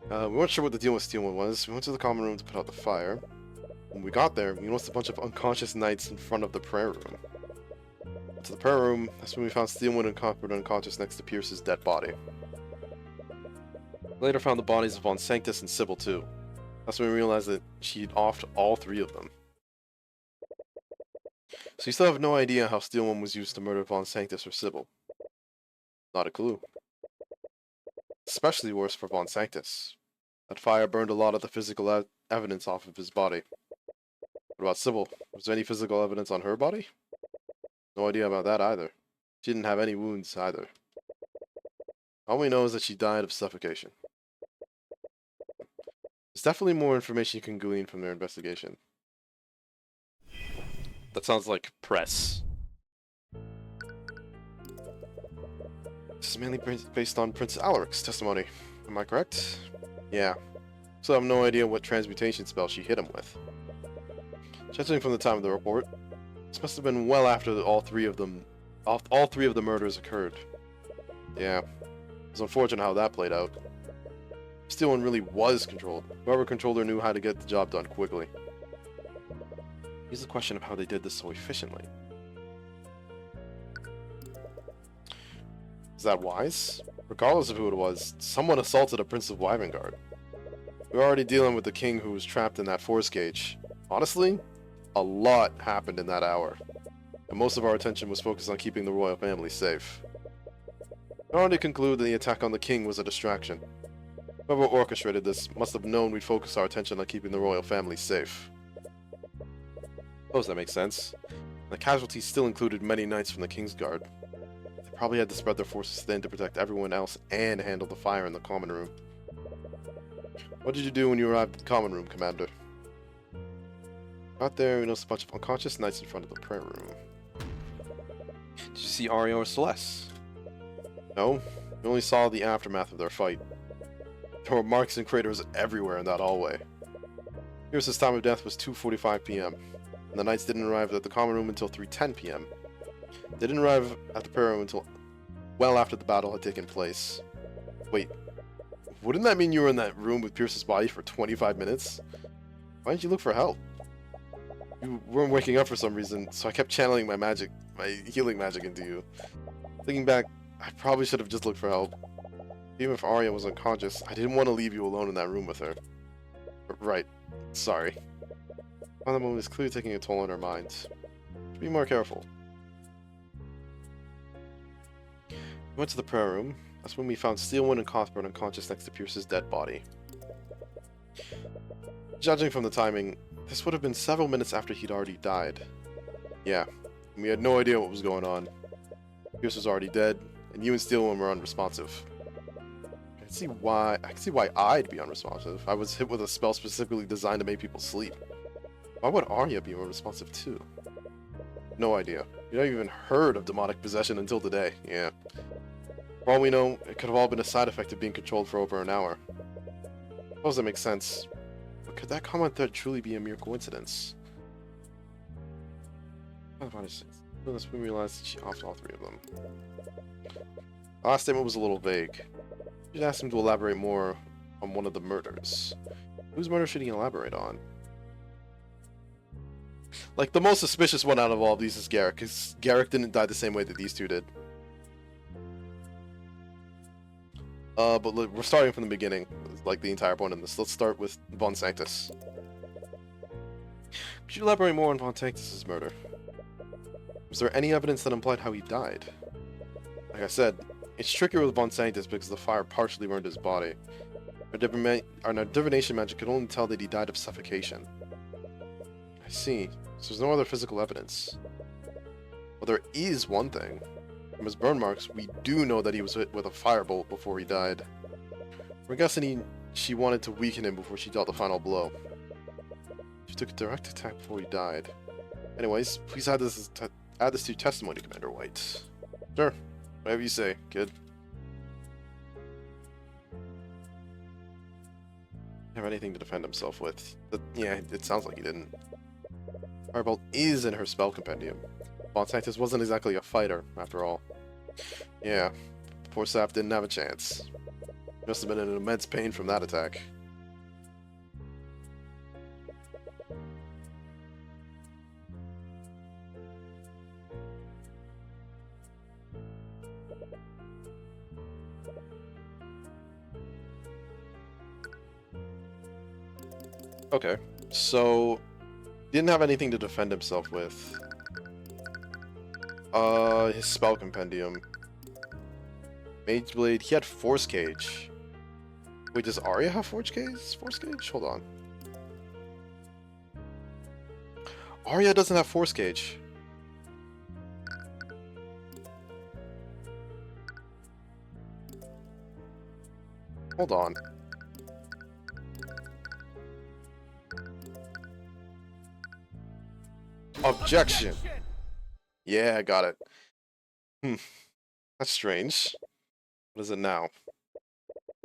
[SPEAKER 1] weren't sure what the deal with Steelman was. We went to the common room to put out the fire. When we got there, we noticed a bunch of unconscious knights in front of the prayer room. To the prayer room, that's when we found Steelman and Cuthbert unconscious next to Pierce's dead body. We later found the bodies of Von Sanctus and Sybil too. That's when we realized that she'd offed all three of them. So you still have no idea how Steelman was used to murder Von Sanctus or Sybil. Not a clue. Especially worse for Von Sanctus. That fire burned a lot of the physical evidence off of his body. What about Sybil? Was there any physical evidence on her body? No idea about that either. She didn't have any wounds either. All we know is that she died of suffocation. There's definitely more information you can glean from their investigation. That sounds like press. This is mainly based on Prince Alaric's testimony. Am I correct? Yeah. So I have no idea what transmutation spell she hit him with. Judging from the time of the report, this must have been well after all three of the murders occurred. Yeah. It's unfortunate how that played out. Steelman really was controlled. Whoever controlled her knew how to get the job done quickly. Here's the question of how they did this so efficiently. Is that wise? Regardless of who it was, someone assaulted a Prince of Wyvengard. We were already dealing with the king who was trapped in that force cage. Honestly, a lot happened in that hour, and most of our attention was focused on keeping the royal family safe. I already conclude that the attack on the king was a distraction. Whoever orchestrated this must have known we'd focus our attention on keeping the royal family safe. Suppose that makes sense. The casualties still included many knights from the King's Guard. They probably had to spread their forces thin to protect everyone else and handle the fire in the common room. What did you do when you arrived at the common room, Commander? Out there, we noticed a bunch of unconscious knights in front of the prayer room. Did you see Arya or Celeste? No, we only saw the aftermath of their fight. There were marks and craters everywhere in that hallway. Pierce's time of death was 2:45 p.m., and the knights didn't arrive at the common room until 3:10 p.m. They didn't arrive at the prayer room until well after the battle had taken place. Wait, wouldn't that mean you were in that room with Pierce's body for 25 minutes? Why didn't you look for help? You weren't waking up for some reason, so I kept channeling my magic, my healing magic into you. Thinking back, I probably should have just looked for help. Even if Arya was unconscious, I didn't want to leave you alone in that room with her. Right. Sorry. That moment is clearly taking a toll on her mind. Be more careful. We went to the prayer room. That's when we found Steelman and Cuthbert unconscious next to Pierce's dead body. Judging from the timing, this would have been several minutes after he'd already died. Yeah, and we had no idea what was going on. Pierce was already dead, and you and Steelman were unresponsive. I can see why I'd be unresponsive. I was hit with a spell specifically designed to make people sleep. Why would Arya be unresponsive too? No idea. You never even heard of demonic possession until today. Yeah. For all we know, it could have all been a side effect of being controlled for over an hour. I suppose that makes sense. But could that common thread truly be a mere coincidence? That's when we realized that she offed all three of them. The last statement was a little vague. You should ask him to elaborate more on one of the murders. Whose murder should he elaborate on? Like, the most suspicious one out of all of these is Garrick, because Garrick didn't die the same way that these two did. But we're starting from the beginning, like the entire point of this. Let's start with Von Sanctus. Could you elaborate more on Von Sanctus's murder? Was there any evidence that implied how he died? Like I said, it's trickier with Von Sanctus because the fire partially burned his body. Our divination magic could only tell that he died of suffocation. I see. So there's no other physical evidence. Well, there is one thing. From his burn marks, we do know that he was hit with a firebolt before he died. We're guessing she wanted to weaken him before she dealt the final blow. She took a direct attack before he died. Anyways, please add this to your testimony, Commander White. Sure. Whatever you say, kid. Have anything to defend himself with. But yeah, it sounds like he didn't. Firebolt is in her spell compendium. Von Sanctus wasn't exactly a fighter, after all. Yeah, poor Sap didn't have a chance. He must have been in immense pain from that attack. Okay, so he didn't have anything to defend himself with. His spell compendium. Mage Blade, he had Force Cage. Wait, does Arya have Force Cage? Force Cage? Hold on. Arya doesn't have Force Cage. Hold on. Objection! Yeah, I got it. That's strange. What is it now?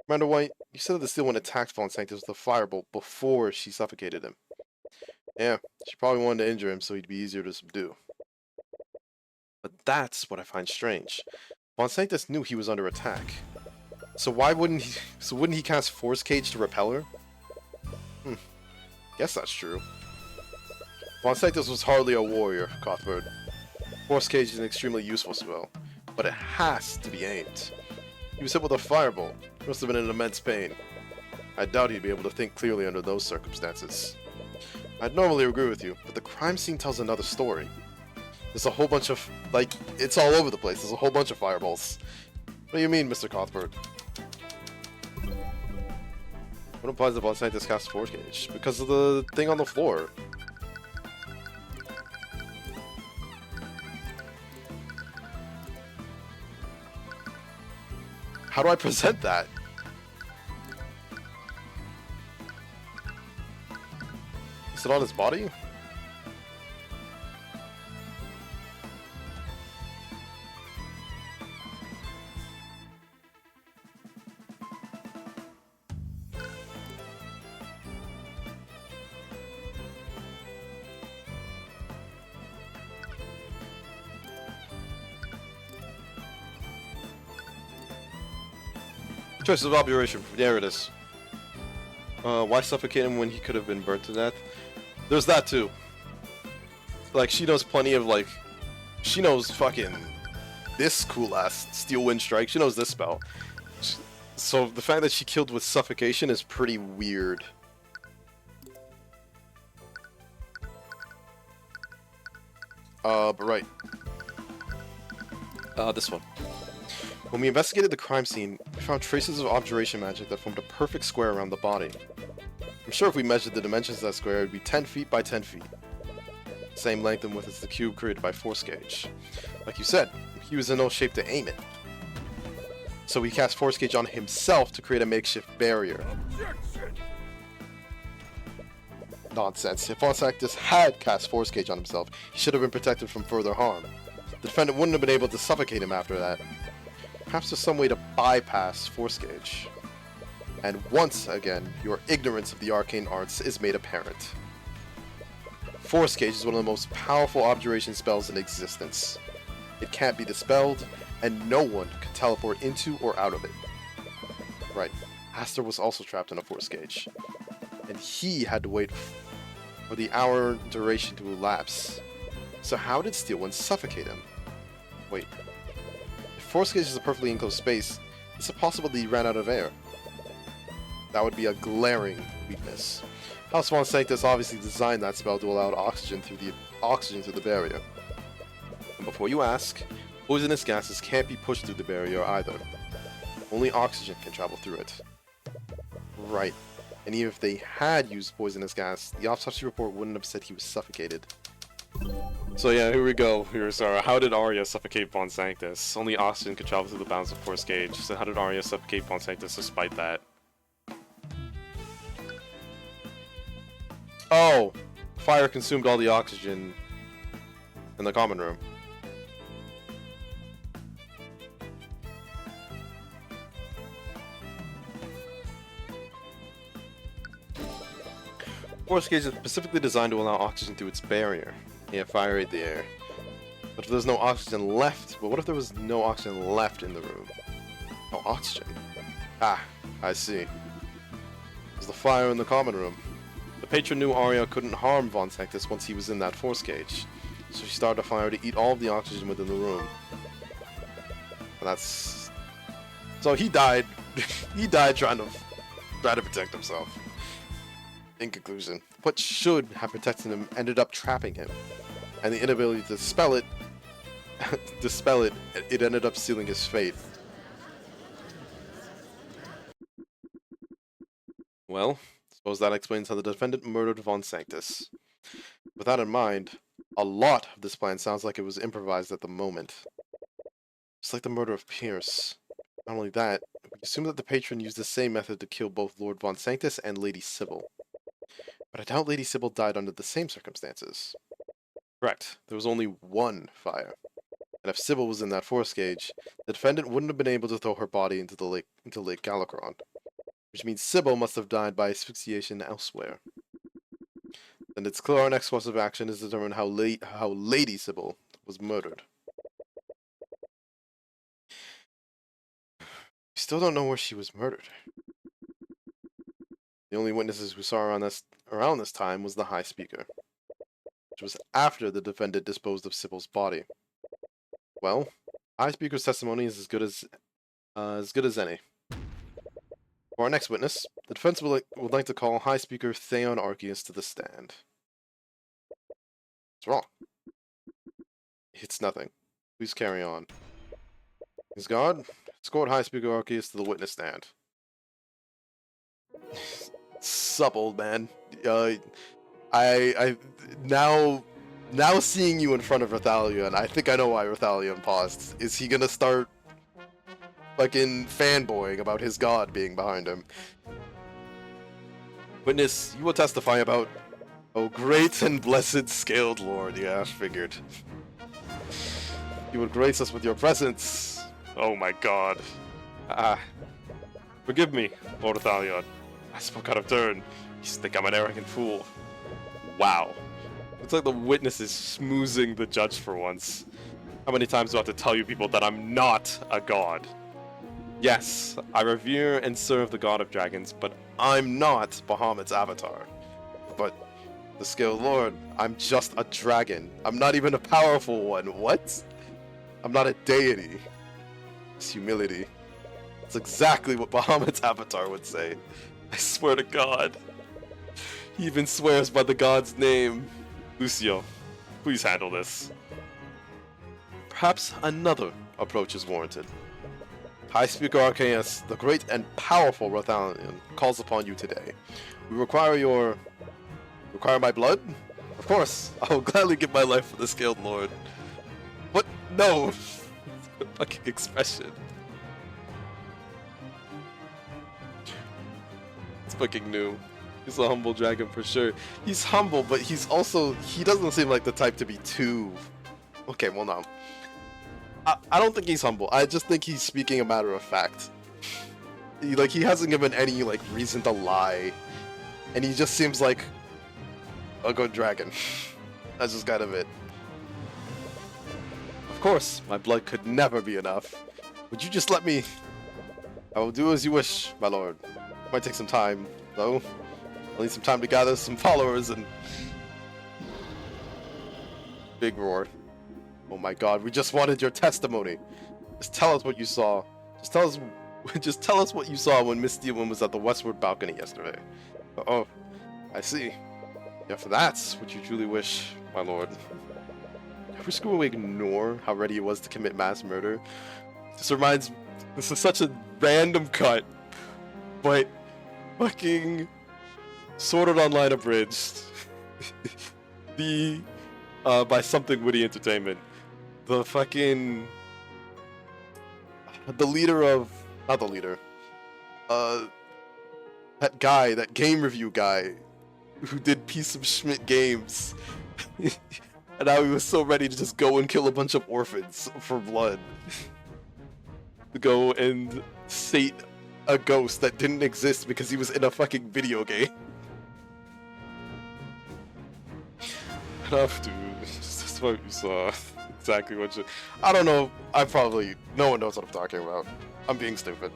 [SPEAKER 1] Commander White, you said that the Steel One attacked Von Sanctus with a firebolt before she suffocated him. Yeah, she probably wanted to injure him so he'd be easier to subdue. But that's what I find strange. Von Sanctus knew he was under attack. So wouldn't he cast Force Cage to repel her? Guess that's true. Von Sanctus was hardly a warrior, Cuthbert. Force Cage is an extremely useful spell, but it has to be aimed. He was hit with a firebolt. He must have been in immense pain. I doubt he'd be able to think clearly under those circumstances. I'd normally agree with you, but the crime scene tells another story. There's a whole bunch of, like, it's all over the place. There's a whole bunch of fireballs. What do you mean, Mr. Cuthbert? What implies that Von Sanctus cast Force Cage? Because of the thing on the floor. How do I present that? Is it on his body? Choice of observation. There it is. Why suffocate him when he could have been burnt to death? There's that too. Like, she knows plenty of, like, she knows fucking this cool ass Steel Wind Strike. She knows this spell. So the fact that she killed with suffocation is pretty weird. But right. This one. When we investigated the crime scene, we found traces of objuration magic that formed a perfect square around the body. I'm sure if we measured the dimensions of that square, it would be 10 feet by 10 feet. Same length and width as the cube created by Force Cage. Like you said, he was in no shape to aim it. So he cast Force Cage on himself to create a makeshift barrier.
[SPEAKER 3] Objection!
[SPEAKER 1] Nonsense. If Von Sanctus had cast Force Cage on himself, he should have been protected from further harm. The defendant wouldn't have been able to suffocate him after that. Perhaps there's some way to bypass Force Cage. And once again, your ignorance of the arcane arts is made apparent. Force Cage is one of the most powerful objuration spells in existence. It can't be dispelled, and no one can teleport into or out of it. Right. Aster was also trapped in a force cage, and he had to wait for the hour duration to elapse. So how did Steel One suffocate him? Wait. If force cage is a perfectly enclosed space, is it possible that he ran out of air? That would be a glaring weakness. House Von Sanctus obviously designed that spell to allow oxygen through the barrier. And before you ask, poisonous gases can't be pushed through the barrier either. Only oxygen can travel through it. Right. And even if they had used poisonous gas, the autopsy report wouldn't have said he was suffocated.
[SPEAKER 2] So yeah, here we go. Here's our how did Arya suffocate Von Sanctus? Only oxygen could travel through the bounds of force gauge. So how did Arya suffocate Von Sanctus despite that?
[SPEAKER 1] Oh! Fire consumed all the oxygen in the common room. Force gauge is specifically designed to allow oxygen through its barrier. Yeah, fire ate the air. But if there's no oxygen left, but what if there was no oxygen left in the room? No oxygen? Ah, I see. It was the fire in the common room. The patron knew Arya couldn't harm Von Sanctus once he was in that force cage, so she started a fire to eat all of the oxygen within the room. And that's... So he died. He died trying to protect himself. In conclusion, what should have protected him ended up trapping him, and the inability to dispel it, it ended up sealing his fate. Well, suppose that explains how the defendant murdered Von Sanctus. With that in mind, a lot of this plan sounds like it was improvised at the moment. Just like the murder of Pierce. Not only that, we assume that the patron used the same method to kill both Lord Von Sanctus and Lady Sybil. But I doubt Lady Sybil died under the same circumstances. Correct, there was only one fire. And if Sybil was in that force cage, the defendant wouldn't have been able to throw her body into Lake Galacron. Which means Sybil must have died by asphyxiation elsewhere. And it's clear our next course of action is to determine how Lady Sybil was murdered. We still don't know where she was murdered. The only witnesses who saw her around this time was the High Speaker, which was after the defendant disposed of Sybil's body. Well, High Speaker's testimony is as good as any. For our next witness, the defense would like to call High Speaker Theon Arceus to the stand. What's wrong? It's nothing. Please carry on. His guard, escort High Speaker Arceus to the witness stand. Sup, old man. I now seeing you in front of Rathalion, I think I know why Rathalion paused. Is he gonna start fucking fanboying about his god being behind him? Witness, you will testify about... Oh, great and blessed scaled lord, yeah, figured. You would grace us with your presence.
[SPEAKER 2] Oh my god. Forgive me, Lord Athalion. I spoke out of turn. You think I'm an arrogant fool. Wow. Looks like the witness is smoozing the judge for once. How many times do I have to tell you people that I'm not a god? Yes, I revere and serve the god of dragons, but I'm not Bahamut's avatar. But, the Scaled Lord, I'm just a dragon. I'm not even a powerful one. What? I'm not a deity. It's humility. That's exactly what Bahamut's avatar would say. I swear to God. He even swears by the god's name. Lucio, please handle this.
[SPEAKER 1] Perhaps another approach is warranted. High Speaker Arceus, the great and powerful Rathalion, calls upon you today. We require my blood? Of course, I will gladly give my life for the Scaled Lord. What? No! Fucking expression. It's fucking new. He's a humble dragon for sure. He's humble, but he doesn't seem like the type to be too... Okay, well no. I don't think he's humble. I just think he's speaking a matter of fact. He hasn't given any, reason to lie. And he just seems like a good dragon. That's just kind of it. Of course, my blood could never be enough. Would you just let me... I will do as you wish, my lord. Might take some time, though. I'll need some time to gather some followers and... Big roar. Oh my god, we just wanted your testimony. Just tell us what you saw. Just tell us what you saw when Miss Steelman was at the westward balcony yesterday. Oh, I see. If that's what you truly wish, my lord. I wish we would ignore how ready he was to commit mass murder. This is such a random cut, but fucking Sword Art Online abridged. By Something Witty Entertainment. The fucking... The leader of... Not the leader. That guy, that game review guy, who did Piece of Schmidt Games. And now he was so ready to just go and kill a bunch of orphans for blood. To go and sate a ghost that didn't exist because he was in a fucking video game. Enough, dude. That's what you saw. Exactly what you... I don't know. No one knows what I'm talking about. I'm being stupid.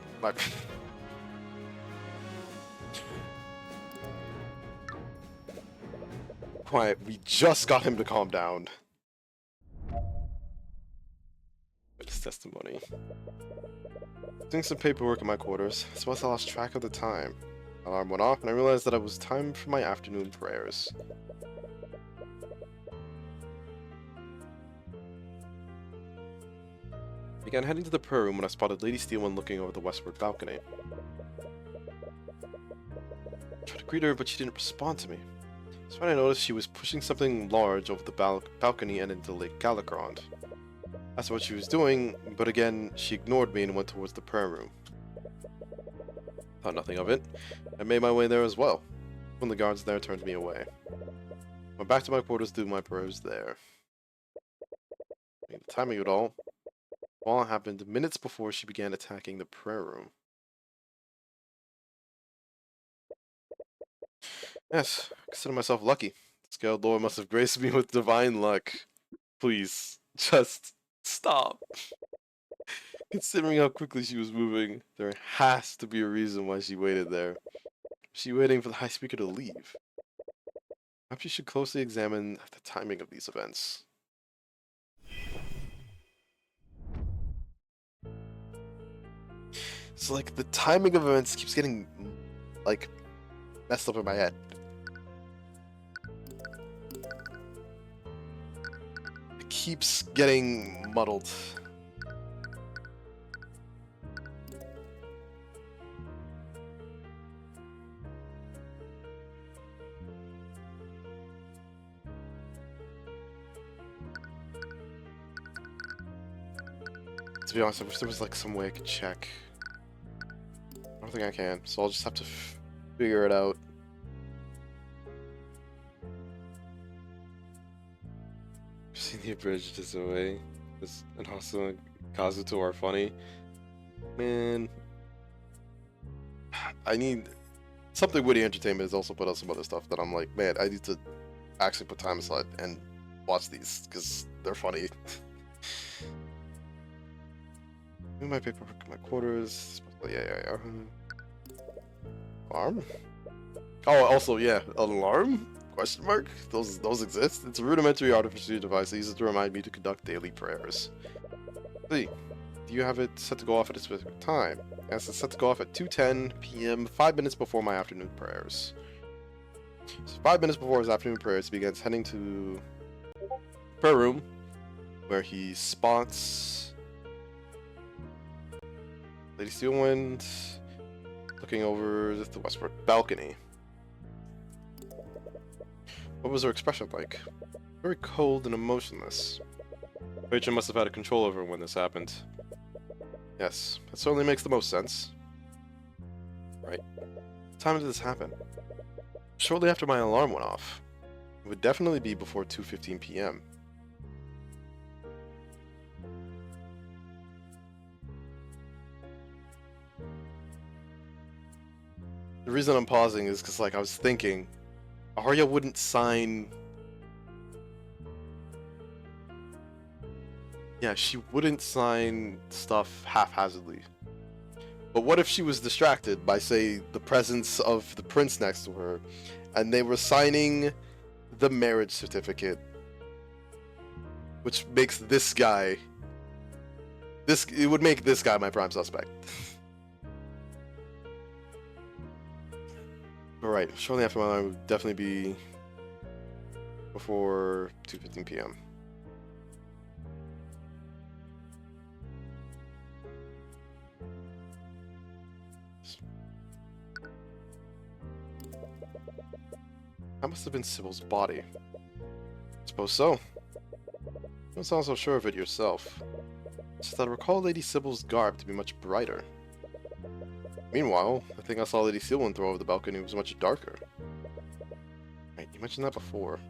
[SPEAKER 1] Quiet. We just got him to calm down. His testimony. Doing some paperwork in my quarters. I suppose I lost track of the time. Alarm went off and I realized that it was time for my afternoon prayers. I began heading to the prayer room when I spotted Lady Steelman looking over the westward balcony. I tried to greet her, but she didn't respond to me. That's when I noticed she was pushing something large over the balcony and into Lake Galakrond. That's what she was doing, but again, she ignored me and went towards the prayer room. Thought nothing of it. I made my way there as well, when the guards there turned me away. Went back to my quarters to do my prayers there. The timing of it all happened minutes before she began attacking the prayer room. Yes, I consider myself lucky. The Scaled Lord must have graced me with divine luck. Please, just stop. Considering how quickly she was moving, there has to be a reason why she waited there. Was she waiting for the High Speaker to leave? Perhaps you should closely examine the timing of these events. It's like the timing of events keeps getting, like, messed up in my head. It keeps getting muddled. To be honest, I wish there was like some way I could check. I don't think I can, so I'll just have to figure it out. Seen the abridged is away. And Hasu and Kazuto are funny. Man, I need Something Witty Entertainment has also put out some other stuff that I'm like, man, I need to actually put time aside and watch these because they're funny. Move my paperwork in my quarters. Yeah. Alarm? Oh, also, yeah, alarm? Question mark? Those exist? It's a rudimentary artificial device that uses to remind me to conduct daily prayers. See, do you have it set to go off at a specific time? Yes, it's set to go off at 2:10 p.m., 5 minutes before my afternoon prayers. So 5 minutes before his afternoon prayers, he begins heading to the prayer room, where he spots Lady Steelwind looking over the westward balcony. What was her expression like? Very cold and emotionless. Patron must have had a control over her when this happened. Yes, that certainly makes the most sense. Right. What time did this happen? Shortly after my alarm went off. It would definitely be before 2:15 p.m. The reason I'm pausing is because, like, I was thinking, Arya wouldn't sign... Yeah, she wouldn't sign stuff haphazardly. But what if she was distracted by, say, the presence of the prince next to her, and they were signing the marriage certificate, which makes this guy... It would make this guy my prime suspect. Alright, shortly after my alarm would definitely be before 2:15 p.m. That must have been Sybil's body. Suppose so. You don't sound so sure of it yourself. It's just that I recall Lady Sybil's garb to be much brighter. Meanwhile, the thing I saw Lady Sylvan throw over the balcony was much darker. Right, you mentioned that before.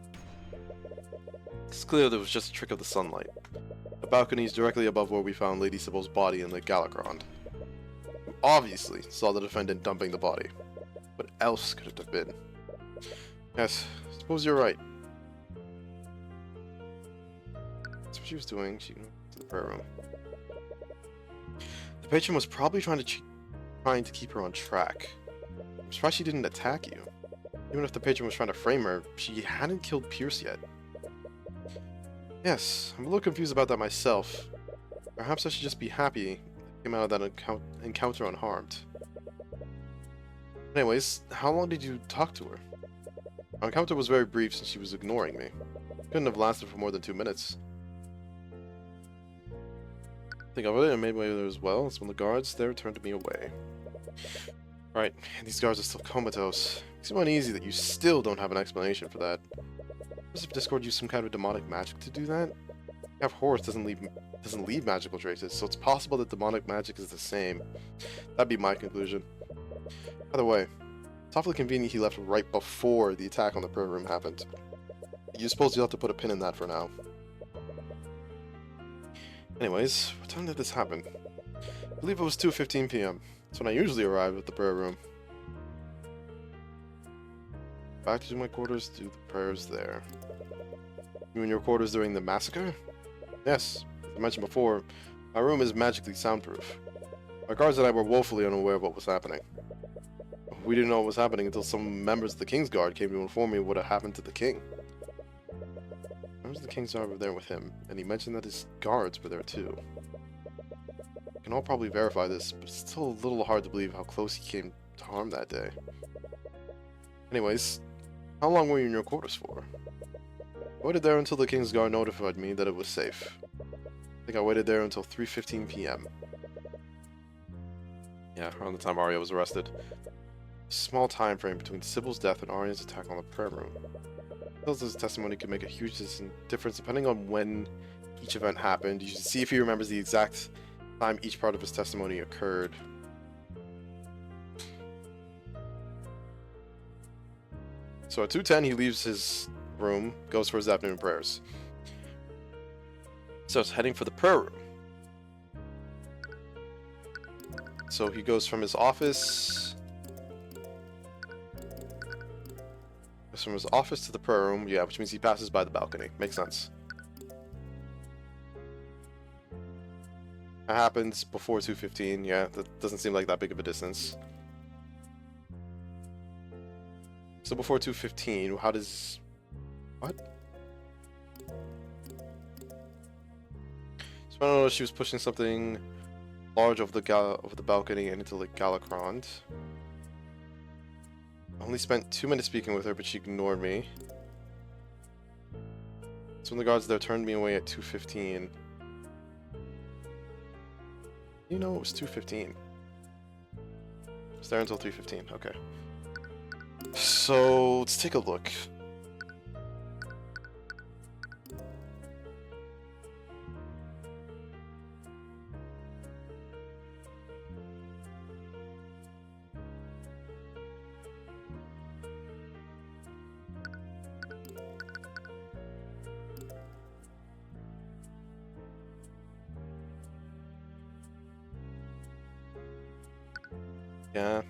[SPEAKER 1] It's clear that it was just a trick of the sunlight. The balcony is directly above where we found Lady Sylvan's body in Lake Galacrond. You obviously saw the defendant dumping the body. What else could it have been? Yes, suppose you're right. That's what she was doing. She went to the prayer room. The patron was probably trying to keep her on track. I'm surprised she didn't attack you. Even if the patron was trying to frame her, she hadn't killed Pierce yet. Yes, I'm a little confused about that myself. Perhaps I should just be happy I came out of that encounter unharmed. Anyways, how long did you talk to her? Our encounter was very brief since she was ignoring me. It couldn't have lasted for more than 2 minutes. Think of it, and made way there as well. It's when the guards there turned me away. Right, these guards are still comatose. It's uneasy that you still don't have an explanation for that. As if Discord used some kind of demonic magic to do that? Half Horse doesn't leave magical traces, so it's possible that demonic magic is the same. That'd be my conclusion. By the way, it's awfully convenient he left right before the attack on the prayer room happened. You suppose you'll have to put a pin in that for now. Anyways, what time did this happen? I believe it was 2:15 p.m. That's when I usually arrive at the prayer room. Back to my quarters, do the prayers there. You in your quarters during the massacre? Yes, as I mentioned before, my room is magically soundproof. My guards and I were woefully unaware of what was happening. We didn't know what was happening until some members of the King's Guard came to inform me what had happened to the king. Members of the King's Guard were there with him, and he mentioned that his guards were there too. We can all probably verify this, but it's still a little hard to believe how close he came to harm that day. Anyways, how long were you in your quarters for? I waited there until the King's Guard notified me that it was safe. I think I waited there until 3:15 p.m. Yeah, around the time Arya was arrested. A small time frame between Sybil's death and Arya's attack on the prayer room. His testimony could make a huge difference depending on when each event happened. You should see if he remembers the exact time each part of his testimony occurred. So at 2:10 he leaves his room, goes for his afternoon prayers. So it's heading for the prayer room. So he goes from his office... from his office to the prayer room, yeah, which means he passes by the balcony. Makes sense. That happens before 2:15, yeah, that doesn't seem like that big of a distance. So before 2:15, how does... what? So I don't know if she was pushing something large over the balcony and into Lake Galacrond. I only spent 2 minutes speaking with her, but she ignored me. So when the guards there turned me away at 2:15. You know it was 2:15. I was there until 3:15, okay. So let's take a look. Yeah.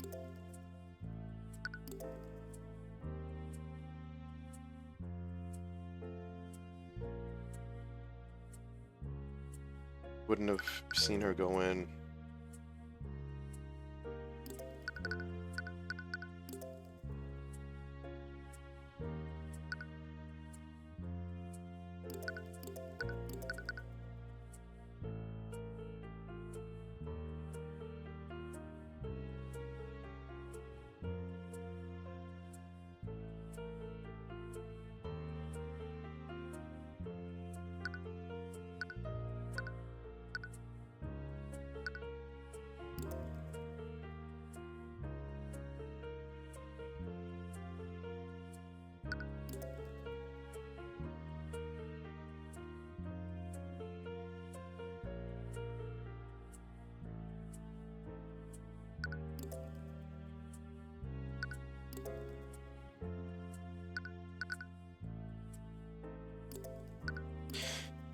[SPEAKER 1] Wouldn't have seen her go in.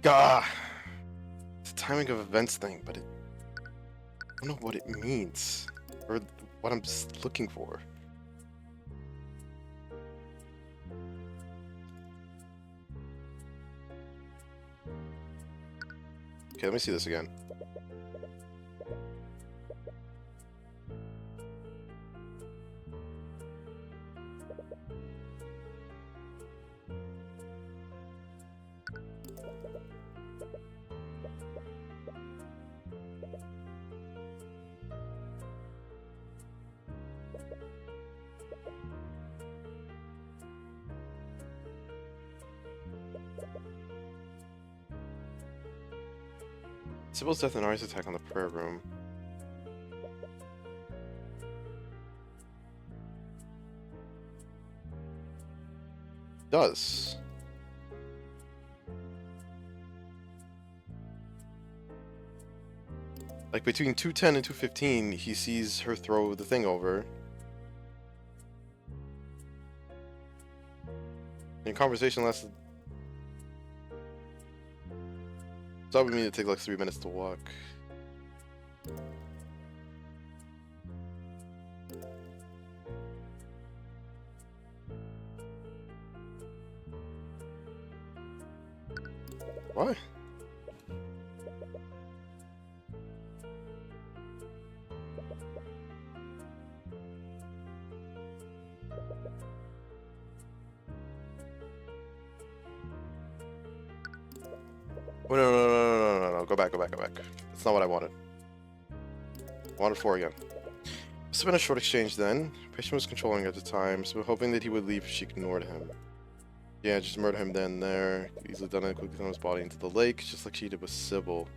[SPEAKER 1] Gah! It's a timing of events thing, but I don't know what it means. Or what I'm just looking for. Okay, let me see this again. Sybil's death and Arya's attack on the prayer room. Does. Like between 2:10 and 2:15, he sees her throw the thing over. And conversation lasted. So that would mean it take like 3 minutes to walk. Why? Oh, no. Go back. That's not what I wanted. I wanted 4 again. Must have been a short exchange then. Patient was controlling at the time, so hoping that he would leave if she ignored him. Yeah, just murder him then and there. Easily done and quickly throw his body into the lake, just like she did with Sybil.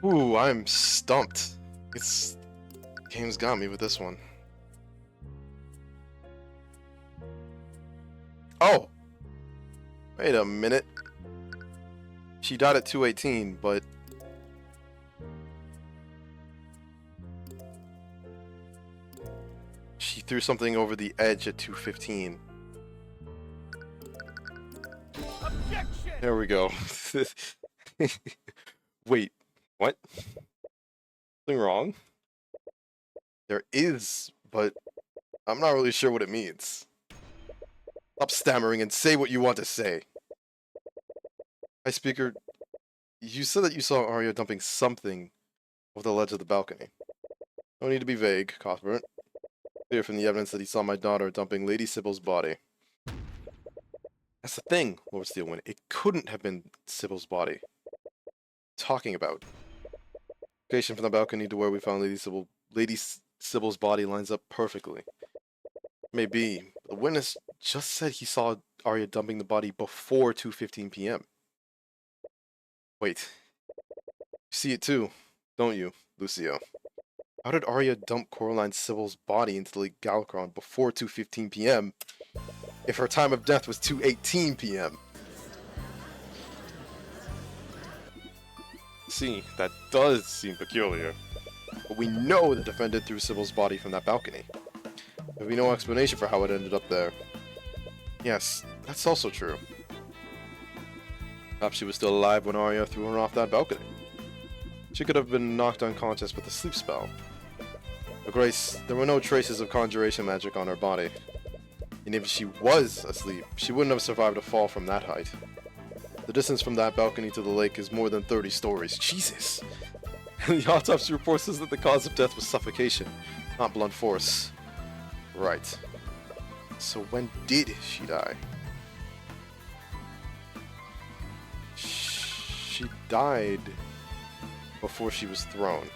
[SPEAKER 1] Ooh, I'm stumped. Game's got me with this one. Oh! Wait a minute. She died at 2:18, but she threw something over the edge at 2:15.
[SPEAKER 3] Objection!
[SPEAKER 1] There we go. Wait, what? Something wrong? There is, but I'm not really sure what it means. Stop stammering and say what you want to say. Hi, speaker. You said that you saw Arya dumping something over the ledge of the balcony. No need to be vague, Cuthbert. Clear from the evidence that he saw my daughter dumping Lady Sybil's body. That's the thing, Lord Steelwind. It couldn't have been Sybil's body. Talking about. Location from the balcony to where we found Lady Sybil's body lines up perfectly. Maybe. The witness just said he saw Arya dumping the body before 2:15 p.m. Wait. You see it too, don't you, Lucio? How did Arya dump Coraline Sybil's body into Lake Galacron before 2:15 p.m. if her time of death was 2:18 p.m.? See, that does seem peculiar. But we know the defendant threw Sybil's body from that balcony. There'll be no explanation for how it ended up there. Yes, that's also true. Perhaps she was still alive when Arya threw her off that balcony. She could have been knocked unconscious with a sleep spell. But Grace, there were no traces of conjuration magic on her body. And if she was asleep, she wouldn't have survived a fall from that height. The distance from that balcony to the lake is more than 30 stories. Jesus! And the autopsy report says that the cause of death was suffocation, not blunt force. Right. So when did she die? She died before she was thrown.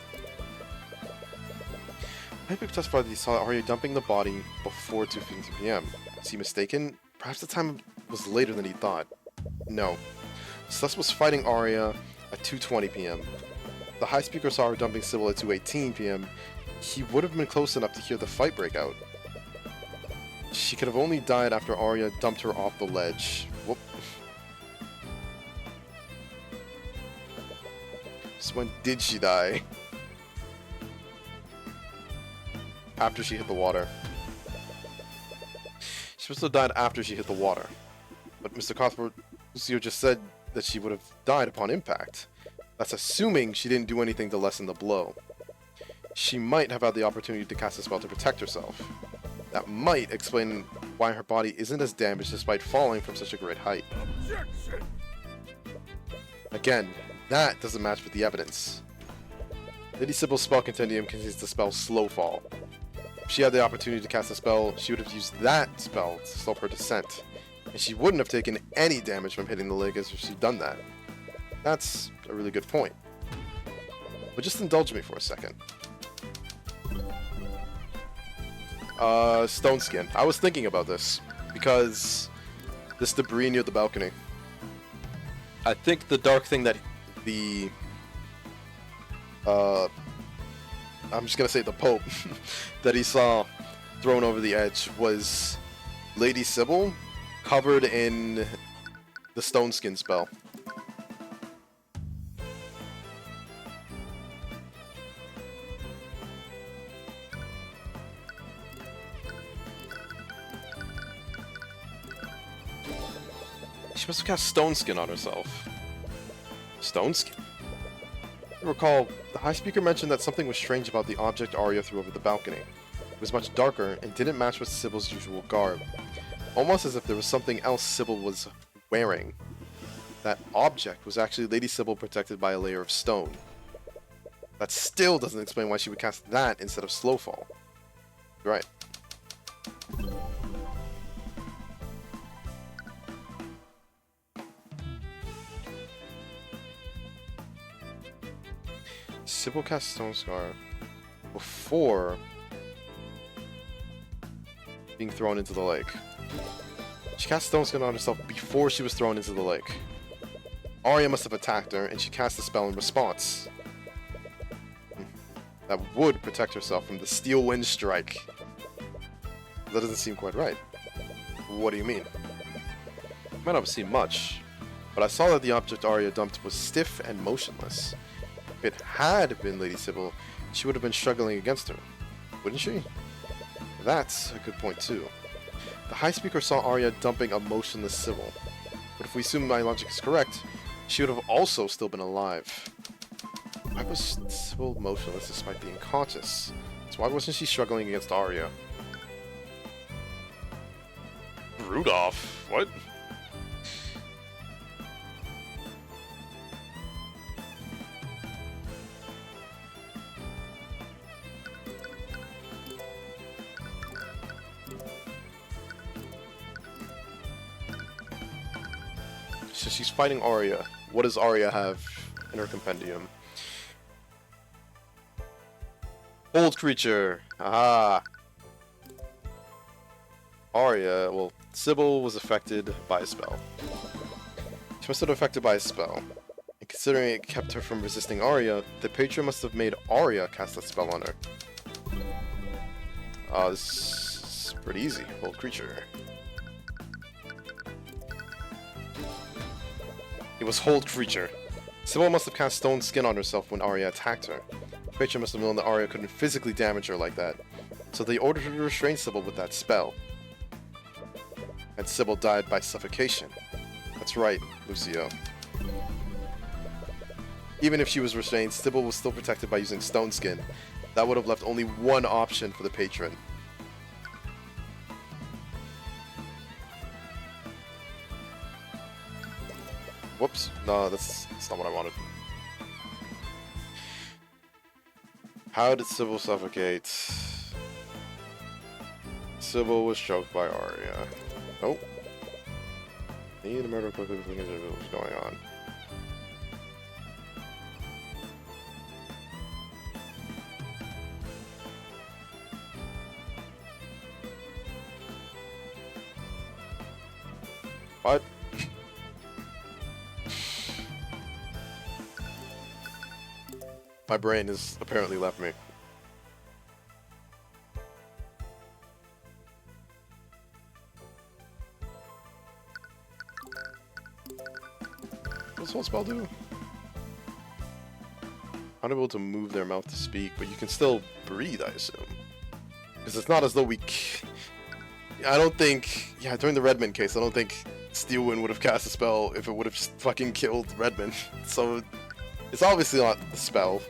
[SPEAKER 1] Piper testified that he saw Arya dumping the body before 2:50 p.m. Is he mistaken? Perhaps the time was later than he thought. No. Sus was fighting Arya at 2:20 p.m. The high speaker saw her dumping Sybil at 2:18 p.m. He would have been close enough to hear the fight break out. She could have only died after Arya dumped her off the ledge. Whoop. So when did she die? After she hit the water. She must have died after she hit the water. But Mr. Cuthbert, Lucio just said that she would have died upon impact. That's assuming she didn't do anything to lessen the blow. She might have had the opportunity to cast a spell to protect herself. That might explain why her body isn't as damaged despite falling from such a great height.
[SPEAKER 3] Objection!
[SPEAKER 1] Again, that doesn't match with the evidence. Lady Sybil's spell compendium contains the spell Slow Fall. If she had the opportunity to cast a spell, she would have used that spell to slow her descent, and she wouldn't have taken any damage from hitting the lake as if she'd done that. That's a really good point. But just indulge me for a second. Stone skin. I was thinking about this, because this debris near the balcony. I think the dark thing that the... I'm just gonna say the Pope that he saw thrown over the edge was Lady Sybil covered in the stone skin spell. She must have cast stone skin on herself. Stone skin? I recall, the High Speaker mentioned that something was strange about the object Arya threw over the balcony. It was much darker and didn't match with Sybil's usual garb. Almost as if there was something else Sybil was wearing. That object was actually Lady Sybil protected by a layer of stone. That still doesn't explain why she would cast that instead of Slow Fall. Right. Sybil cast Stone Scar before being thrown into the lake. She cast Stone Skin on herself before she was thrown into the lake. Arya must have attacked her, and she cast the spell in response. That would protect herself from the Steel Wind Strike. That doesn't seem quite right. What do you mean? It might not seem much, but I saw that the object Arya dumped was stiff and motionless. If it had been Lady Sybil, she would have been struggling against her, wouldn't she? That's a good point too. The High Speaker saw Arya dumping a motionless Sybil, but if we assume my logic is correct, she would have also still been alive. Why was Sybil motionless despite being conscious? So why wasn't she struggling against Arya? Rudolph? What? So she's fighting Arya. What does Arya have in her compendium? Hold creature. Aha. Arya, well, Sybil was affected by a spell. She must have been affected by a spell. And considering it kept her from resisting Arya, the patron must have made Arya cast that spell on her. This is pretty easy. Hold creature. It was Hold Creature. Sybil must have cast Stone Skin on herself when Arya attacked her. The patron must have known that Arya couldn't physically damage her like that, so they ordered her to restrain Sybil with that spell. And Sybil died by suffocation. That's right, Lucio. Even if she was restrained, Sybil was still protected by using Stone Skin. That would have left only one option for the patron. Whoops. No, that's not what I wanted. How did Sybil suffocate? Sybil was choked by Arya. Nope. Need to murder quickly before we can what's going on. What? My brain has apparently left me. What's one spell do? Unable to move their mouth to speak, but you can still breathe, I assume. Because it's not as though I don't think... Yeah, during the Redmond case, I don't think Steelwind would have cast a spell if it would have just fucking killed Redmond. So, it's obviously not the spell.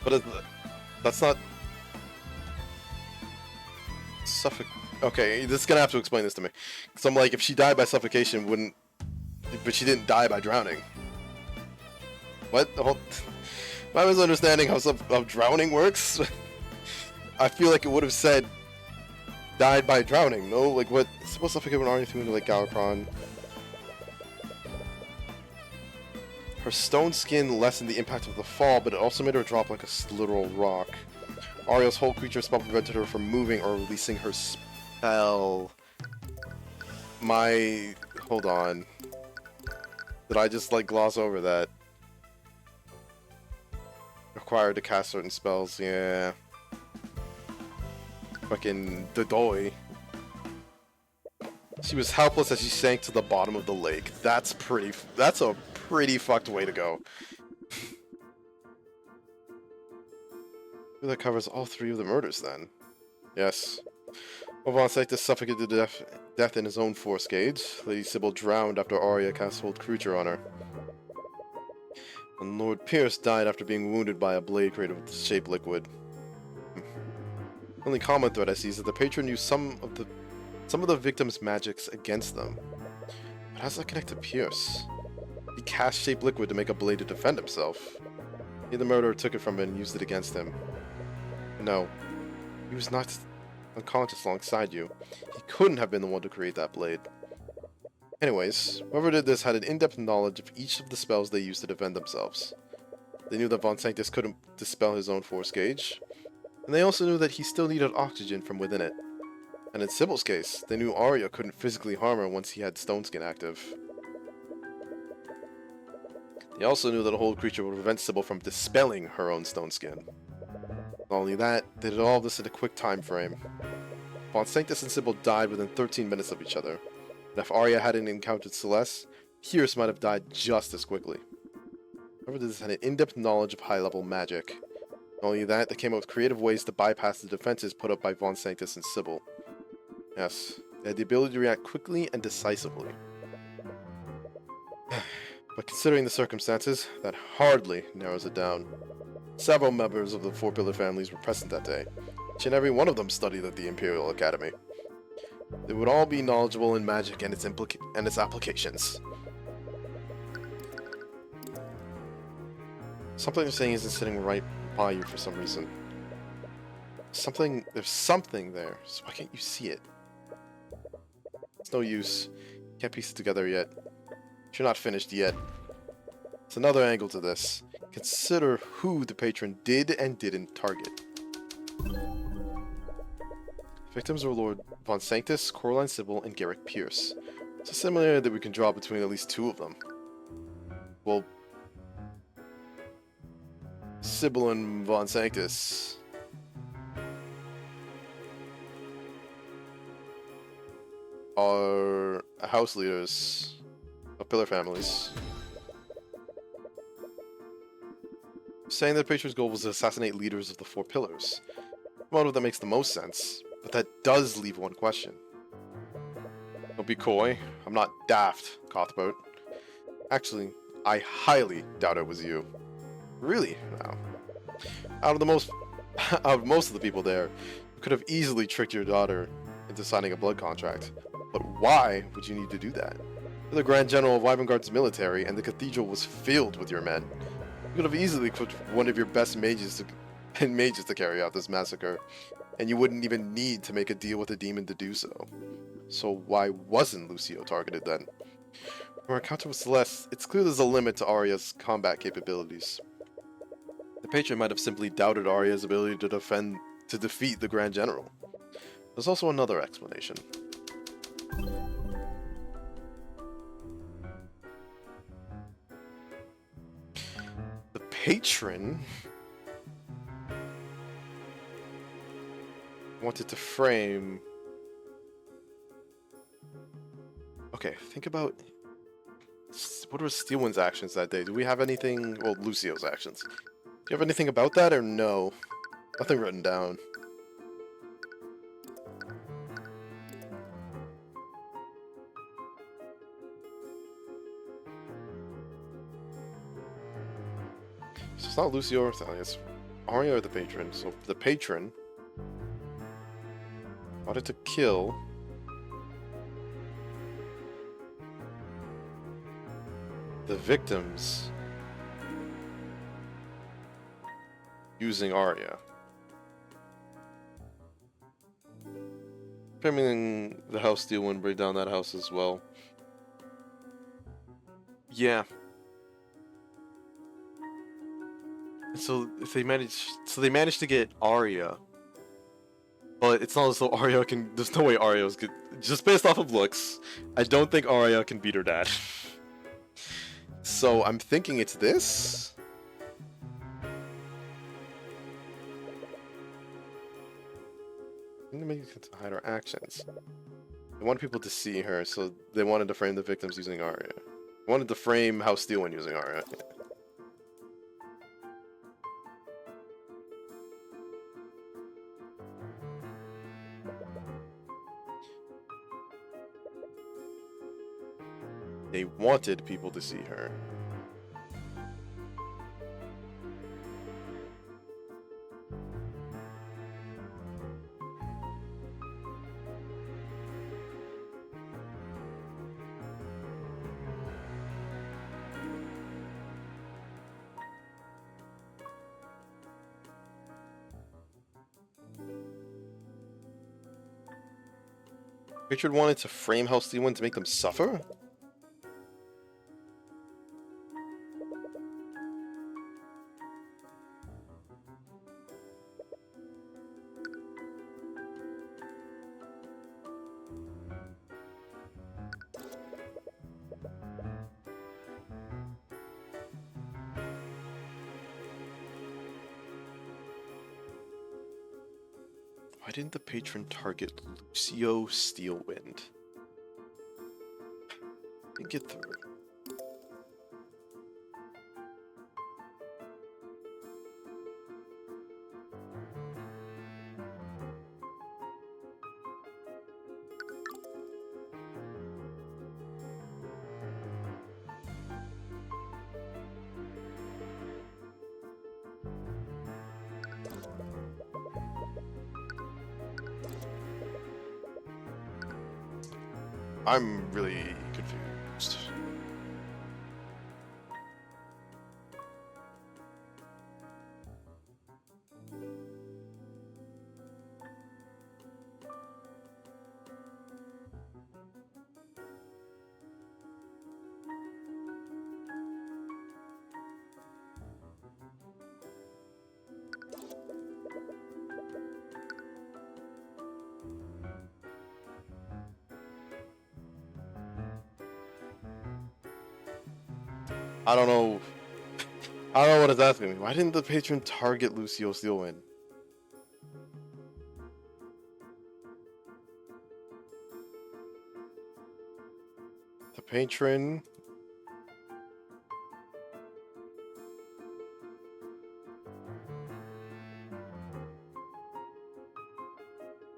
[SPEAKER 1] But that's not... Okay, this is gonna have to explain this to me. Because I'm like, if she died by suffocation, wouldn't... But she didn't die by drowning. What? Am I misunderstanding how drowning works? I feel like it would have said died by drowning, no? Like, what? It's supposed to suffocate when Arya threw into, like, Galakron. Her stone skin lessened the impact of the fall, but it also made her drop like a literal rock. Arya's whole creature spell prevented her from moving or releasing her spell. Hold on. Did I just, like, gloss over that? Required to cast certain spells, yeah. Fucking Dodoy. She was helpless as she sank to the bottom of the lake. That's a pretty fucked way to go. That covers all three of the murders then. Yes. Von Sanctus suffocated to death in his own force gauge. Lady Sybil drowned after Arya cast Hold Creature on her. And Lord Pierce died after being wounded by a blade created with shape liquid. The only common thread I see is that the patron used some of the victims' magics against them. But how does that connect to Pierce? He cast shape liquid to make a blade to defend himself. He, the murderer, took it from him and used it against him. No, he was not unconscious alongside you. He couldn't have been the one to create that blade. Anyways, whoever did this had an in-depth knowledge of each of the spells they used to defend themselves. They knew that Von Sanctus couldn't dispel his own force gauge, and they also knew that he still needed oxygen from within it. And in Sybil's case, they knew Arya couldn't physically harm her once he had Stone Skin active. They also knew that a Hold Creature would prevent Sybil from dispelling her own Stone Skin. Not only that, they did all of this in a quick time frame. Von Sanctus and Sybil died within 13 minutes of each other, and if Arya hadn't encountered Celeste, Pierce might have died just as quickly. Whoever did this had an in-depth knowledge of high-level magic. Not only that, they came up with creative ways to bypass the defenses put up by Von Sanctus and Sybil. Yes, they had the ability to react quickly and decisively. But considering the circumstances, that hardly narrows it down. Several members of the Four Pillar families were present that day. Each and every one of them studied at the Imperial Academy. They would all be knowledgeable in magic and its applications. Something they're saying isn't sitting right by you for some reason. There's something there, so why can't you see it? It's no use. You can't piece it together yet. You're not finished yet. It's another angle to this. Consider who the patron did and didn't target. Victims were Lord Von Sanctus, Coraline Sybil, and Garrick Pierce. It's a similarity that we can draw between at least two of them. Well, Sybil and Von Sanctus. are house leaders of pillar families. Saying that Patriot's goal was to assassinate leaders of the 4 pillars. A motive that makes the most sense, but that does leave one question. Don't be coy. I'm not daft, Cuthbert. Actually, I highly doubt it was you. Really? Now, out of most of the people there, you could have easily tricked your daughter into signing a blood contract. But why would you need to do that? You're the Grand General of Wyvern military, and the cathedral was filled with your men. You could have easily put one of your best mages to carry out this massacre, and you wouldn't even need to make a deal with a demon to do so. So why wasn't Lucio targeted then? From our encounter with Celeste, it's clear there's a limit to Arya's combat capabilities. The Patron might have simply doubted Arya's ability to defeat the Grand General. There's also another explanation. The Patron wanted to frame... Okay, think about... What were Steelwind's actions that day? Do we have anything... Well, Lucio's actions. Do you have anything about that, or no? Nothing written down. So it's not Lucio or Thalia, it's Arya or the Patron. So the Patron wanted to kill the victims using Arya. Framing the house deal and bring down that house as well. Yeah. So if they managed to get Arya, but it's not as though Arya can. There's no way Arya's good. Just based off of looks, I don't think Arya can beat her dad. So I'm thinking it's this. I'm gonna make it to hide her actions. They wanted people to see her, so they wanted to frame the victims using Arya. They wanted to frame House Steelwind using Arya. They wanted people to see her. Richard wanted to frame House Steelwind to make them suffer? Why didn't the patron target Lucio Steelwind? Let me get through. I'm really confused. I don't know. I don't know what it's asking me. Why didn't the patron target Lucio Steelwind? The patron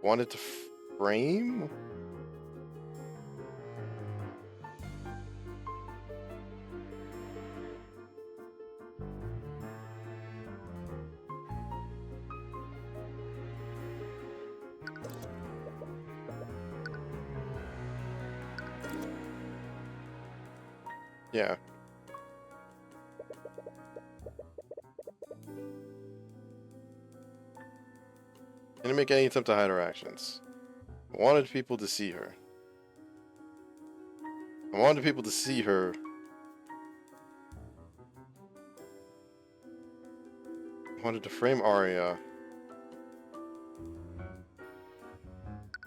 [SPEAKER 1] wanted to frame? Yeah. Didn't make any attempt to hide her actions. I wanted people to see her. I wanted people to see her. I wanted to frame Arya.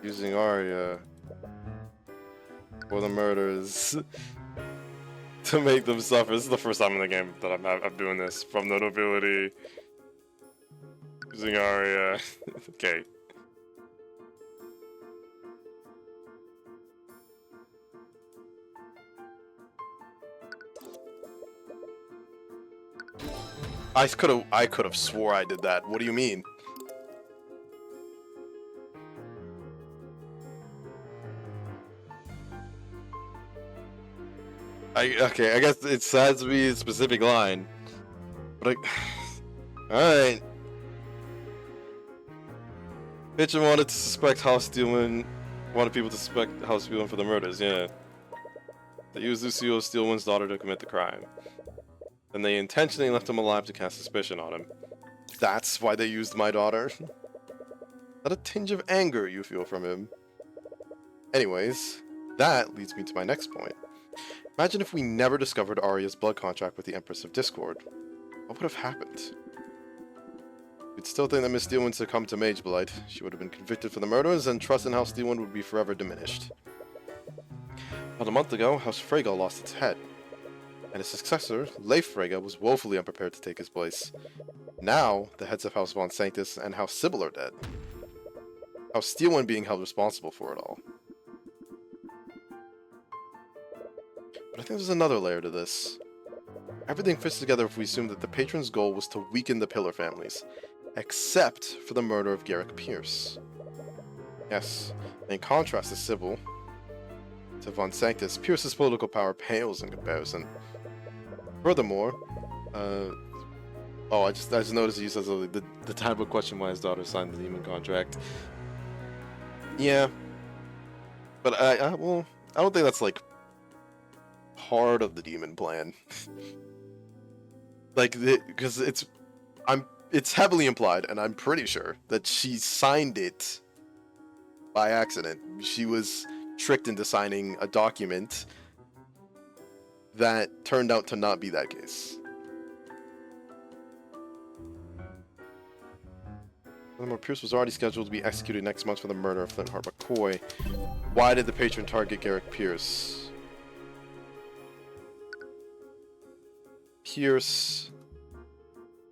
[SPEAKER 1] Using Arya for the murders to make them suffer. This is the first time in the game that I'm doing this. From the nobility. Using Arya. Okay. I could have swore I did that. What do you mean? Okay, I guess it has to be a specific line. But alright. Pitcher wanted to suspect House Steelman. Wanted people to suspect House Steelman for the murders, yeah. They used Lucio Steelman's daughter to commit the crime. Then they intentionally left him alive to cast suspicion on him. That's why they used my daughter? Not a tinge of anger you feel from him. Anyways, that leads me to my next point. Imagine if we never discovered Arya's blood contract with the Empress of Discord. What would have happened? We'd still think that Miss Steelman succumbed to Mage Blight. She would have been convicted for the murders, and trust in House Steelman would be forever diminished. About a month ago, House Freyga lost its head, and his successor, Leif Freyga, was woefully unprepared to take his place. Now, the heads of House Von Sanctus and House Sybil are dead. House Steelman being held responsible for it all. But I think there's another layer to this. Everything fits together if we assume that the patron's goal was to weaken the Pillar families, except for the murder of Garrick Pierce. Yes, in contrast to Sybil, to Von Sanctus, Pierce's political power pales in comparison. Furthermore, I just noticed you said the time of question why his daughter signed the demon contract. Yeah, but I don't think that's like part of the demon plan. Like, because it's heavily implied, and I'm pretty sure that she signed it by accident. She was tricked into signing a document that turned out to not be that case. Furthermore, Pierce was already scheduled to be executed next month for the murder of Flintheart McCoy. Why did the patron target Garrick Pierce? Pierce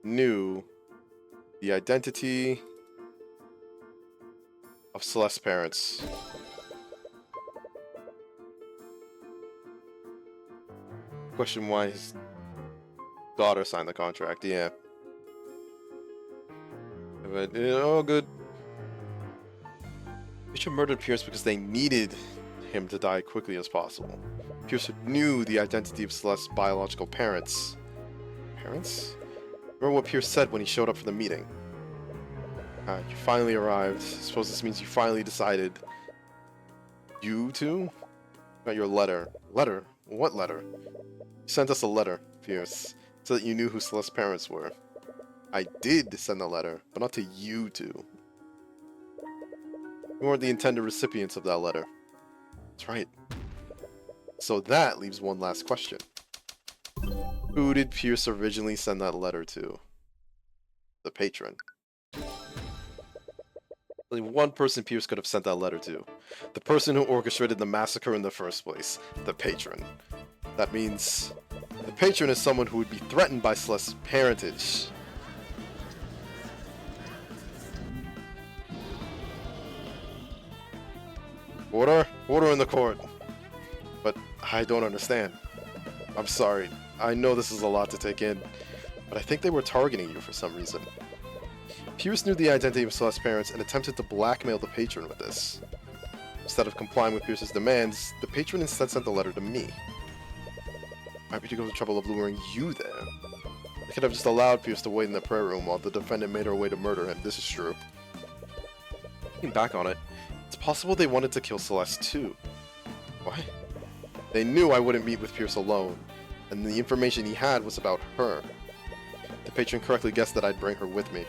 [SPEAKER 1] knew the identity of Celeste's parents. Question why his daughter signed the contract, yeah. But, all good. Bishop murdered Pierce because they needed him to die quickly as possible. Pierce knew the identity of Celeste's biological parents. Parents? Remember what Pierce said when he showed up for the meeting. You finally arrived. I suppose this means you finally decided. You two? Got your letter. Letter? What letter? You sent us a letter, Pierce, so that you knew who Celeste's parents were. I did send a letter, but not to you two. You weren't the intended recipients of that letter. That's right. So that leaves one last question. Who did Pierce originally send that letter to? The patron. Only one person Pierce could have sent that letter to. The person who orchestrated the massacre in the first place. The patron. That means the patron is someone who would be threatened by Celeste's parentage. Order? Order in the court. But I don't understand. I'm sorry. I know this is a lot to take in, but I think they were targeting you for some reason. Pierce knew the identity of Celeste's parents and attempted to blackmail the patron with this. Instead of complying with Pierce's demands, the patron instead sent the letter to me. Why would you go to the trouble of luring you there? They could have just allowed Pierce to wait in the prayer room while the defendant made her way to murder him. This is true. Looking back on it, it's possible they wanted to kill Celeste too. What? They knew I wouldn't meet with Pierce alone, and the information he had was about her. The patron correctly guessed that I'd bring her with me.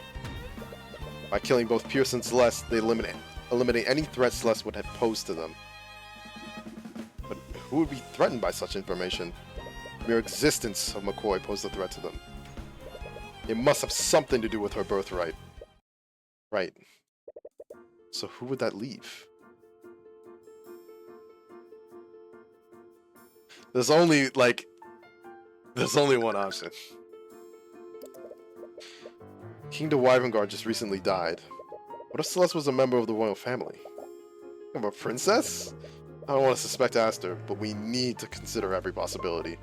[SPEAKER 1] By killing both Pierce and Celeste, they eliminate any threat Celeste would have posed to them. But who would be threatened by such information? The mere existence of McCoy posed a threat to them. It must have something to do with her birthright. Right. So who would that leave? There's only one option. King de Wyvernguard just recently died. What if Celeste was a member of the royal family? Of a princess? I don't want to suspect Aster, but we need to consider every possibility.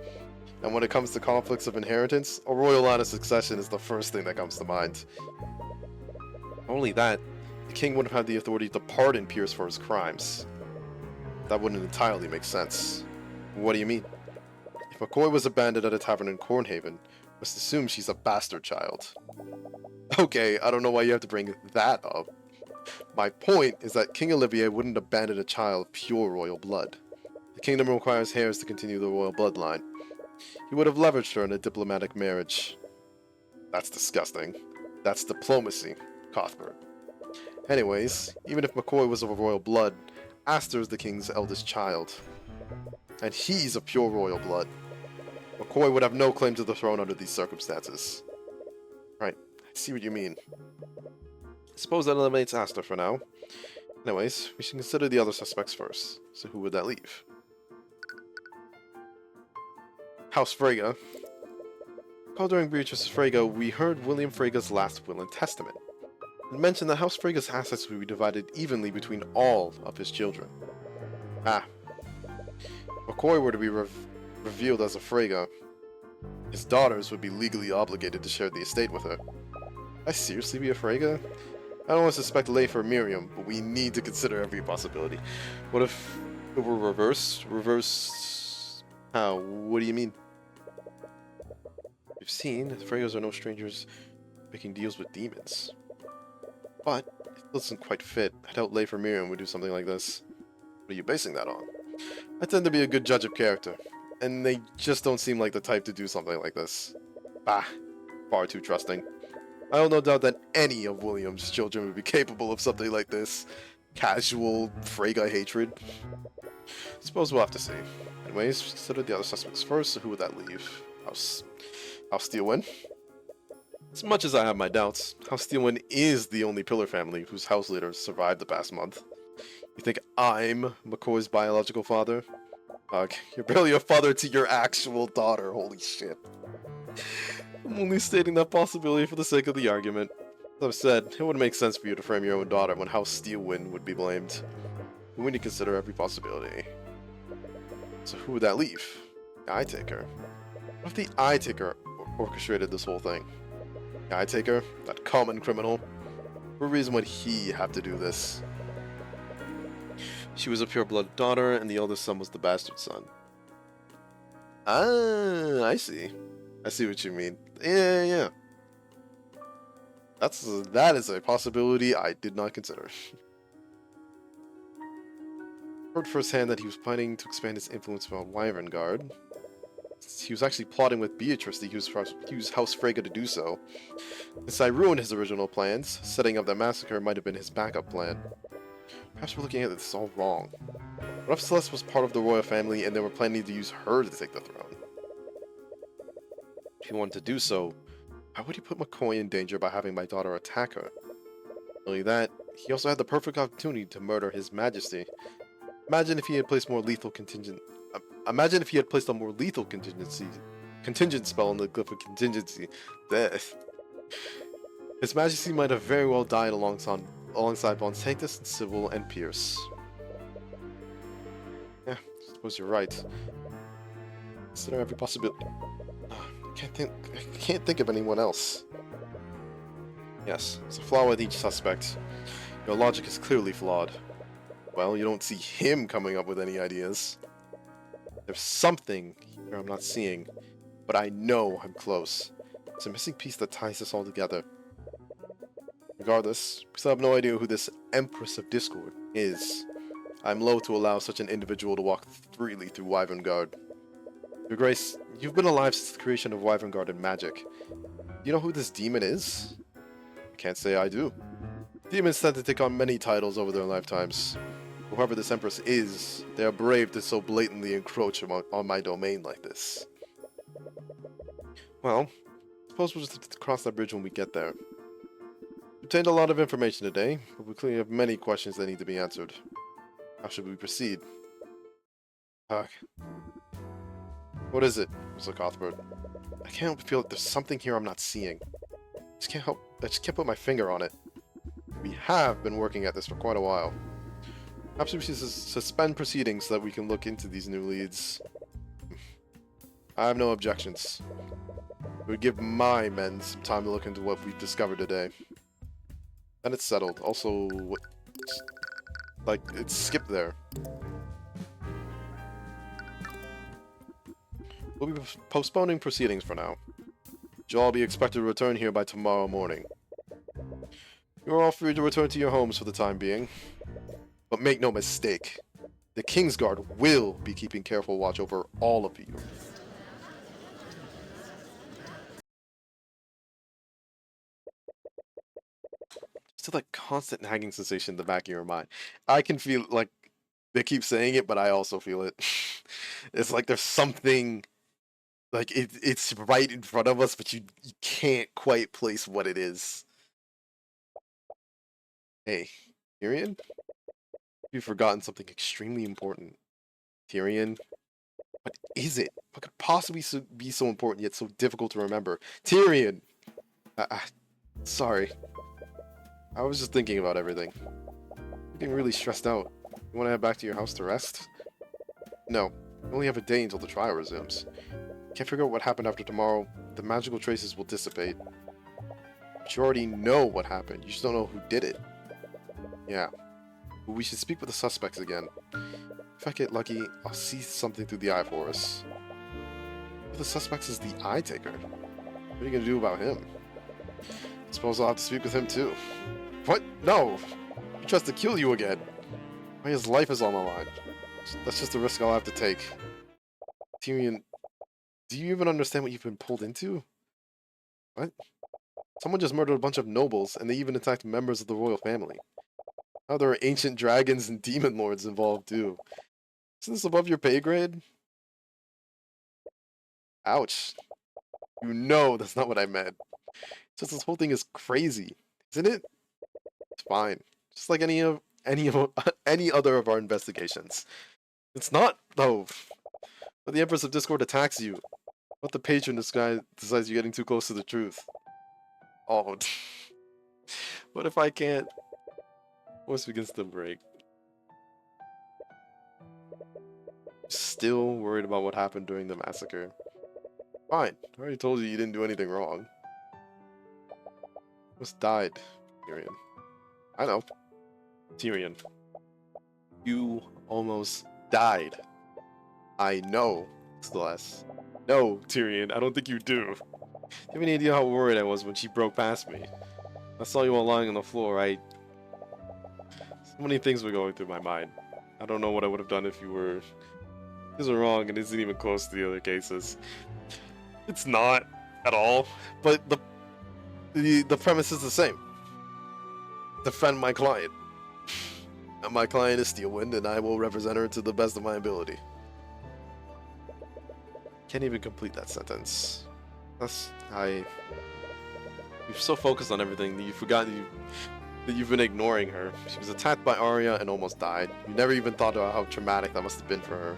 [SPEAKER 1] And when it comes to conflicts of inheritance, a royal line of succession is the first thing that comes to mind. Not only that, the king wouldn't have the authority to pardon Pierce for his crimes. That wouldn't entirely make sense. What do you mean? If McCoy was abandoned at a tavern in Cornhaven, must assume she's a bastard child. Okay, I don't know why you have to bring that up. My point is that King Olivier wouldn't abandon a child of pure royal blood. The kingdom requires heirs to continue the royal bloodline. He would have leveraged her in a diplomatic marriage. That's disgusting. That's diplomacy, Cuthbert. Anyways, even if McCoy was of royal blood, Aster is the king's eldest child. And he's of pure royal blood. McCoy would have no claim to the throne under these circumstances. Right, I see what you mean. I suppose that eliminates Aster for now. Anyways, we should consider the other suspects first. So who would that leave? House Frege. While during Beatrice Frege, we heard William Frege's last will and testament. It mentioned that House Frege's assets would be divided evenly between all of his children. Ah. If McCoy were to be revealed as a Frege, his daughters would be legally obligated to share the estate with her. I seriously be a Frege? I don't want to suspect Leif or Miriam, but we need to consider every possibility. What if it were reversed? Reverse... How? What do you mean? We've seen the Freges are no strangers making deals with demons. But it doesn't quite fit. I doubt Leif or Miriam would do something like this. What are you basing that on? I tend to be a good judge of character, and they just don't seem like the type to do something like this. Bah, far too trusting. I have no doubt that any of William's children would be capable of something like this. Casual Frege hatred. Suppose we'll have to see. Anyways, consider the other suspects first, so who would that leave? House Steelwind? As much as I have my doubts, House Steelwind is the only Pillar family whose house leader survived the past month. You think I'm McCoy's biological father? Ugh, you're barely a father to your actual daughter, holy shit. I'm only stating that possibility for the sake of the argument. As I've said, it wouldn't make sense for you to frame your own daughter when House Steelwind would be blamed. We need to consider every possibility. So who would that leave? The Eye Taker. What if the Eye Taker orchestrated this whole thing? The Eye Taker, that common criminal. For what reason would he have to do this? She was a pure-blood daughter, and the eldest son was the bastard son. Ah, I see. I see what you mean. Yeah. That is a possibility I did not consider. Heard firsthand that he was planning to expand his influence around Wyvernguard. He was actually plotting with Beatrice to use House Frege to do so. Since I ruined his original plans, setting up that massacre might have been his backup plan. Perhaps we're looking at this all wrong. What if Celeste was part of the royal family and they were planning to use her to take the throne? If he wanted to do so, why would he put McCoy in danger by having my daughter attack her? Not only that, he also had the perfect opportunity to murder His Majesty. Imagine if he had placed a more lethal contingent spell on the glyph of contingency. Death. His Majesty might have very well died alongside Von Sanctus, Sybil, and Pierce. Yeah, suppose you're right. Consider every possibility. I can't think of anyone else. Yes, there's a flaw with each suspect. Your logic is clearly flawed. Well, you don't see him coming up with any ideas. There's something here I'm not seeing, but I know I'm close. It's a missing piece that ties this all together. Regardless, we still have no idea who this Empress of Discord is. I'm loath to allow such an individual to walk freely through Wyverngard. Your Grace, you've been alive since the creation of Wyverngard and magic. Do you know who this demon is? I can't say I do. Demons tend to take on many titles over their lifetimes. Whoever this Empress is, they are brave to so blatantly encroach on my domain like this. Well, suppose we'll just have to cross that bridge when we get there. We obtained a lot of information today, but we clearly have many questions that need to be answered. How should we proceed? What is it, Mr. Cuthbert? I can't help but feel like there's something here I'm not seeing. I just can't put my finger on it. We have been working at this for quite a while. Perhaps we should suspend proceedings so that we can look into these new leads. I have no objections. It would give my men some time to look into what we've discovered today. Then it's settled. Also, it's skipped there. We'll be postponing proceedings for now. You'll all be expected to return here by tomorrow morning. You're all free to return to your homes for the time being. But make no mistake, the Kingsguard will be keeping careful watch over all of you. Still that constant nagging sensation in the back of your mind. I can feel like they keep saying it, but I also feel it. It's like there's something, like it's right in front of us, but you can't quite place what it is. Hey, Tyrion? You've forgotten something extremely important. Tyrion? What is it? What could possibly be so important yet so difficult to remember? Tyrion! Sorry. I was just thinking about everything. I'm getting really stressed out. You want to head back to your house to rest? No. We only have a day until the trial resumes. Can't figure out what happened after tomorrow. The magical traces will dissipate. But you already know what happened. You just don't know who did it. Yeah. But we should speak with the suspects again. If I get lucky, I'll see something through the eye for us. If the suspect is the eye taker, what are you gonna do about him? I suppose I'll have to speak with him too. What? No! He tries to kill you again. Why, his life is on the line. That's just a risk I'll have to take. Tyrion, do you even understand what you've been pulled into? What? Someone just murdered a bunch of nobles, and they even attacked members of the royal family. Now there are ancient dragons and demon lords involved too. Isn't this above your pay grade? Ouch. You know that's not what I meant. It's just this whole thing is crazy, isn't it? It's fine. Just like any other of our investigations. It's not, though. When the Empress of Discord attacks you, what the patron decides you're getting too close to the truth. Oh, what if I can't? Voice begins to break. Still worried about what happened during the massacre. Fine, I already told you didn't do anything wrong. Almost died, Tyrion. I know. Tyrion. You almost died. I know, Celeste. No, Tyrion, I don't think you do. Do you have any idea how worried I was when she broke past me? I saw you all lying on the floor, so many things were going through my mind. I don't know what I would have done if you were... These are wrong and isn't even close to the other cases. It's not at all, but the premise is the same. Defend my client. And my client is Steelwind, and I will represent her to the best of my ability. Can't even complete that sentence. You're so focused on everything that you forgot that you've been ignoring her. She was attacked by Arya and almost died. You never even thought about how traumatic that must have been for her.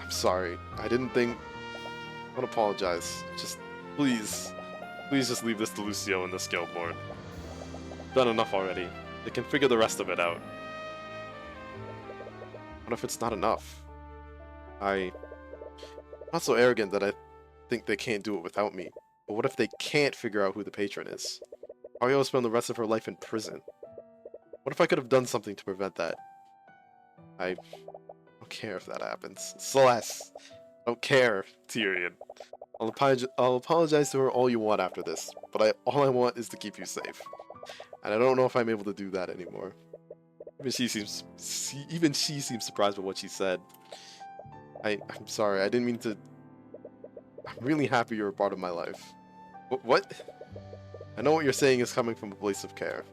[SPEAKER 1] I'm sorry. I didn't think... I don't apologize. Just, please just leave this to Lucio and the Skill Board. Done enough already. They can figure the rest of it out. What if it's not enough? I'm not so arrogant that I think they can't do it without me. But what if they can't figure out who the patron is? Aria will spend the rest of her life in prison. What if I could have done something to prevent that? I don't care if that happens. Celeste! I don't care, Tyrion. I'll apologize to her all you want after this, but all I want is to keep you safe. And I don't know if I'm able to do that anymore. Even she seems surprised by what she said. I'm sorry, I didn't mean to... I'm really happy you're a part of my life. What? I know what you're saying is coming from a place of care.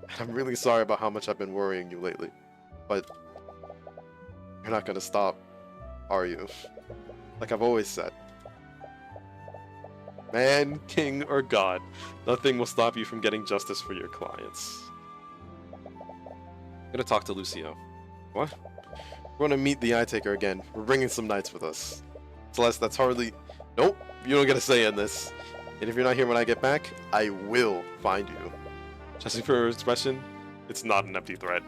[SPEAKER 1] And I'm really sorry about how much I've been worrying you lately. But... you're not gonna stop, are you? Like I've always said.
[SPEAKER 2] Man, king, or god, nothing will stop you from getting justice for your clients.
[SPEAKER 1] I'm gonna talk to Lucio. What? We're gonna meet the Eye Taker again. We're bringing some knights with us. Celeste, that's hardly... Nope, you don't get a say in this. And if you're not here when I get back, I will find you.
[SPEAKER 2] Judging for her expression, it's not an empty threat.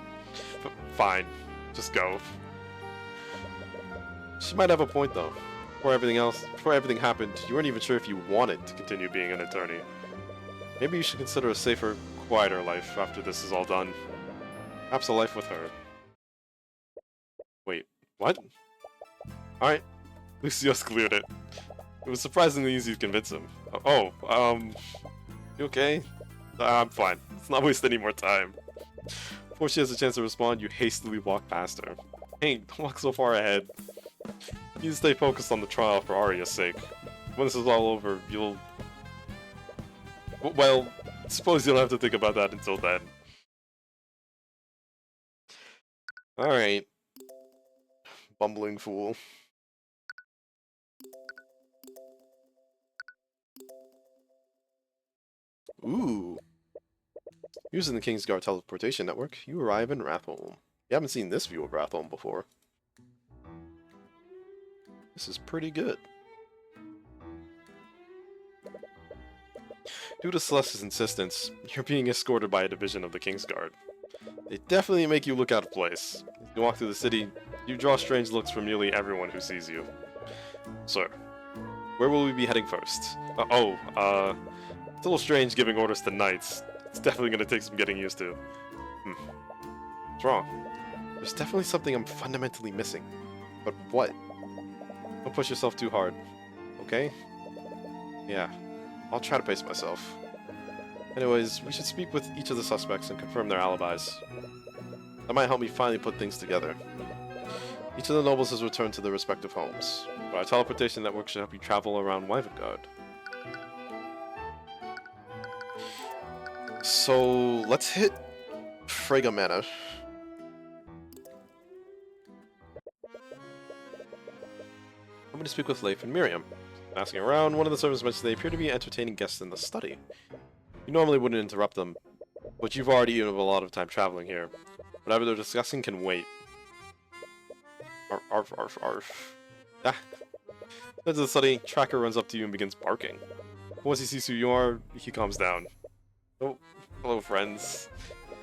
[SPEAKER 2] Fine, just go.
[SPEAKER 1] She might have a point though.
[SPEAKER 2] Before everything happened, you weren't even sure if you wanted to continue being an attorney. Maybe you should consider a safer, quieter life after this is all done. Perhaps a life with her. Wait, what? Alright, Lucio's cleared it. It was surprisingly easy to convince him. You okay? I'm fine. Let's not waste any more time. Before she has a chance to respond, you hastily walk past her. Hey, don't walk so far ahead. You need to stay focused on the trial for Aria's sake. When this is all over, you'll... Well, suppose you don't have to think about that until then.
[SPEAKER 1] Alright. Bumbling fool. Ooh. Using the Kingsguard teleportation network, you arrive in Ratholm. You haven't seen this view of Ratholm before. This is pretty good.
[SPEAKER 2] Due to Celeste's insistence, you're being escorted by a division of the Kingsguard. They definitely make you look out of place. As you walk through the city, you draw strange looks from nearly everyone who sees you. Sir, where will we be heading first? It's a little strange giving orders to knights. It's definitely going to take some getting used to. What's wrong?
[SPEAKER 1] There's definitely something I'm fundamentally missing. But what?
[SPEAKER 2] Don't push yourself too hard, okay?
[SPEAKER 1] Yeah, I'll try to pace myself. Anyways, we should speak with each of the suspects and confirm their alibis. That might help me finally put things together. Each of the nobles has returned to their respective homes,
[SPEAKER 2] but our teleportation network should help you travel around Wyvengard.
[SPEAKER 1] So, let's hit Frega Manor. I'm going to speak with Leif and Miriam. Asking around, one of the servants mentioned they appear to be entertaining guests in the study. You normally wouldn't interrupt them, but you've already eaten up a lot of time traveling here. Whatever they're discussing can wait. Arf, arf, arf. Ah. Into the study, Tracker runs up to you and begins barking. Once he sees who you are, he calms down. Oh, hello friends.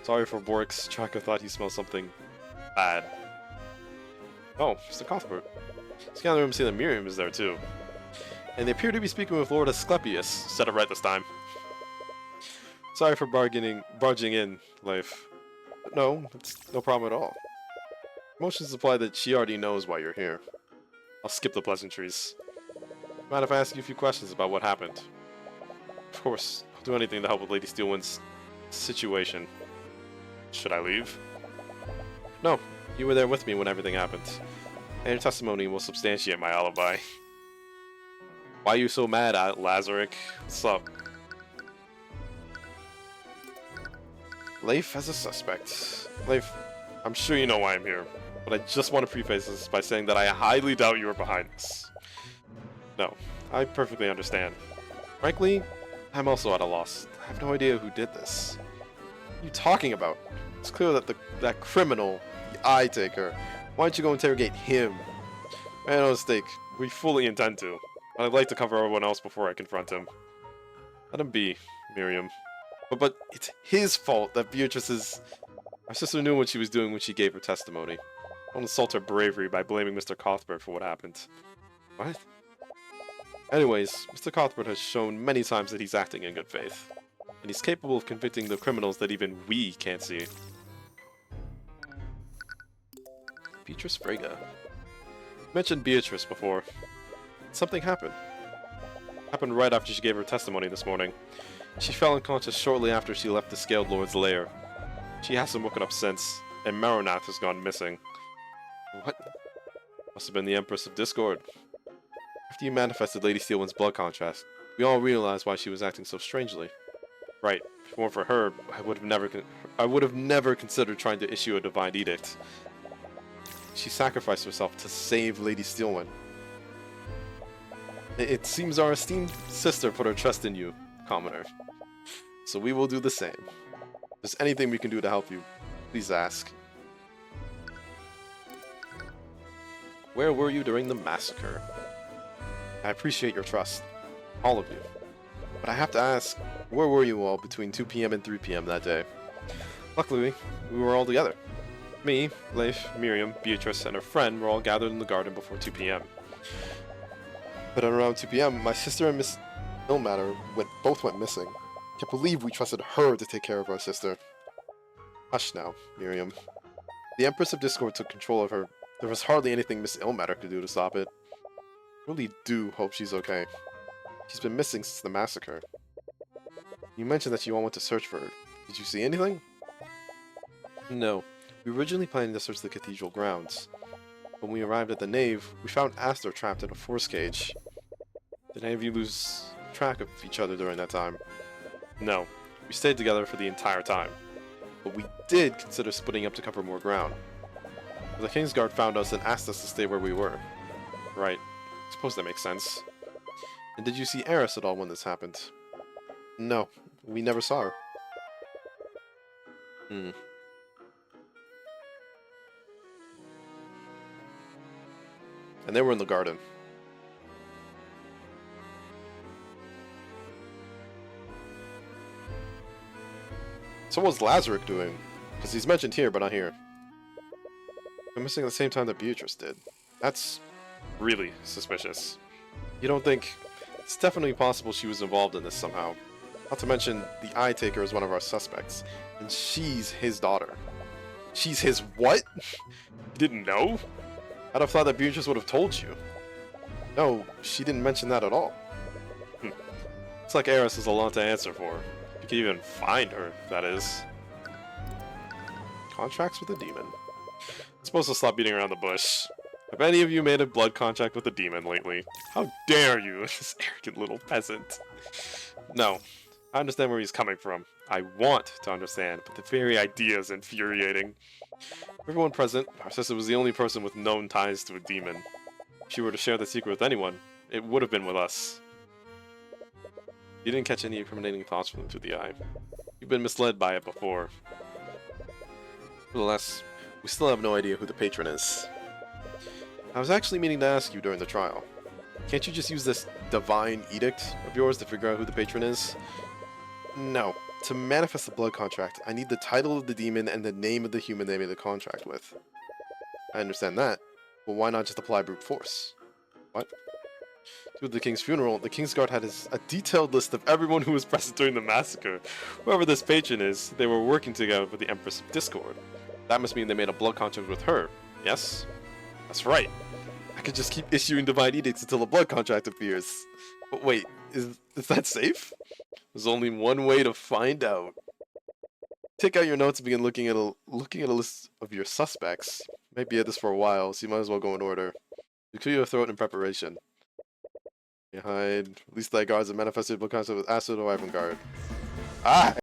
[SPEAKER 1] Sorry for Borks, Tracker thought he smelled something bad. Oh, Mr. Cuthbert. Scan the room and see that Miriam is there too. And they appear to be speaking with Lord Asclepius. Said it right this time. Sorry for barging in, Leif. But no, it's no problem at all. Emotions imply that she already knows why you're here.
[SPEAKER 2] I'll skip the pleasantries.
[SPEAKER 1] Mind if I ask you a few questions about what happened?
[SPEAKER 2] Of course, I'll do anything to help with Lady Steelwind's situation. Should I leave?
[SPEAKER 1] No, you were there with me when everything happened.
[SPEAKER 2] And your testimony will substantiate my alibi. Why are you so mad at Lazaric? What's up?
[SPEAKER 1] Leif as a suspect.
[SPEAKER 2] Leif, I'm sure you know why I'm here, but I just want to preface this by saying that I highly doubt you are behind this. No, I perfectly understand.
[SPEAKER 1] Frankly, I'm also at a loss. I have no idea who did this. What are you talking about? It's clear that that criminal, the Eye Taker, why don't you go interrogate him?
[SPEAKER 2] Make no mistake, we fully intend to. But I'd like to cover everyone else before I confront him. Let him be, Miriam.
[SPEAKER 1] But it's his fault that Beatrice's... My sister knew what she was doing when she gave her testimony.
[SPEAKER 2] Don't insult her bravery by blaming Mr. Cuthbert for what happened. What?
[SPEAKER 1] Anyways, Mr. Cuthbert has shown many times that he's acting in good faith, and he's capable of convicting the criminals that even we can't see. Beatrice Frege. Mentioned Beatrice before. Something happened. Happened right after she gave her testimony this morning. She fell unconscious shortly after she left the Scaled Lord's lair. She hasn't woken up since, and Maronath has gone missing. What? Must have been the Empress of Discord. After you manifested Lady Steelwind's blood contrast, we all realized why she was acting so strangely. Right. If it weren't for her, I would have never considered trying to issue a divine edict. She sacrificed herself to save Lady Steelwind. It seems our esteemed sister put her trust in you, Commoner. So we will do the same. If there's anything we can do to help you, please ask. Where were you during the massacre? I appreciate your trust, all of you. But I have to ask, where were you all between 2 PM and 3 PM that day? Luckily, we were all together. Me, Leif, Miriam, Beatrice, and her friend were all gathered in the garden before 2 PM. But at around 2 PM, my sister and Miss Ilmatter both went missing. Can't believe we trusted her to take care of our sister. Hush now, Miriam. The Empress of Discord took control of her. There was hardly anything Miss Ilmatter could do to stop it. I really do hope she's okay. She's been missing since the massacre. You mentioned that you all went to search for her. Did you see anything? No. We originally planned to search the cathedral grounds. When we arrived at the nave, we found Aster trapped in a force cage. Did any of you lose track of each other during that time? No. We stayed together for the entire time. But we did consider splitting up to cover more ground. The Kingsguard found us and asked us to stay where we were. Right. I suppose that makes sense. And did you see Eris at all when this happened? No. We never saw her. And they were in the garden. So what's Lazarick doing? Because he's mentioned here, but not here. I'm missing at the same time that Beatrice did. That's really suspicious. You don't think... It's definitely possible she was involved in this somehow. Not to mention, the Eye Taker is one of our suspects. And she's his daughter. She's his what? You didn't know? I'd have thought that Beatrice would have told you. No, she didn't mention that at all. It's like Eris has a lot to answer for. You can even find her, that is. Contracts with a demon. I'm supposed to stop beating around the bush. Have any of you made a blood contract with a demon lately? How dare you, this arrogant little peasant. No, I understand where he's coming from. I want to understand, but the very idea is infuriating. Everyone present, our sister was the only person with known ties to a demon. If she were to share the secret with anyone, it would have been with us. You didn't catch any incriminating thoughts from them through the eye. You've been misled by it before. Nevertheless, we still have no idea who the patron is. I was actually meaning to ask you during the trial. Can't you just use this divine edict of yours to figure out who the patron is? No. To manifest the blood contract, I need the title of the demon and the name of the human they made the contract with. I understand that, but why not just apply brute force? What? To the king's funeral, the Kingsguard had a detailed list of everyone who was present during the massacre. Whoever this patron is, they were working together with the Empress of Discord. That must mean they made a blood contract with her, yes? That's right. I could just keep issuing divine edicts until a blood contract appears. But wait, is that safe? There's only one way to find out. Take out your notes and begin looking at a list of your suspects. You might be at this for a while, so you might as well go in order. You clear your throat in preparation. You hide. At least thy guards have manifested blood contract with Acid or Ivan Guard. Ah!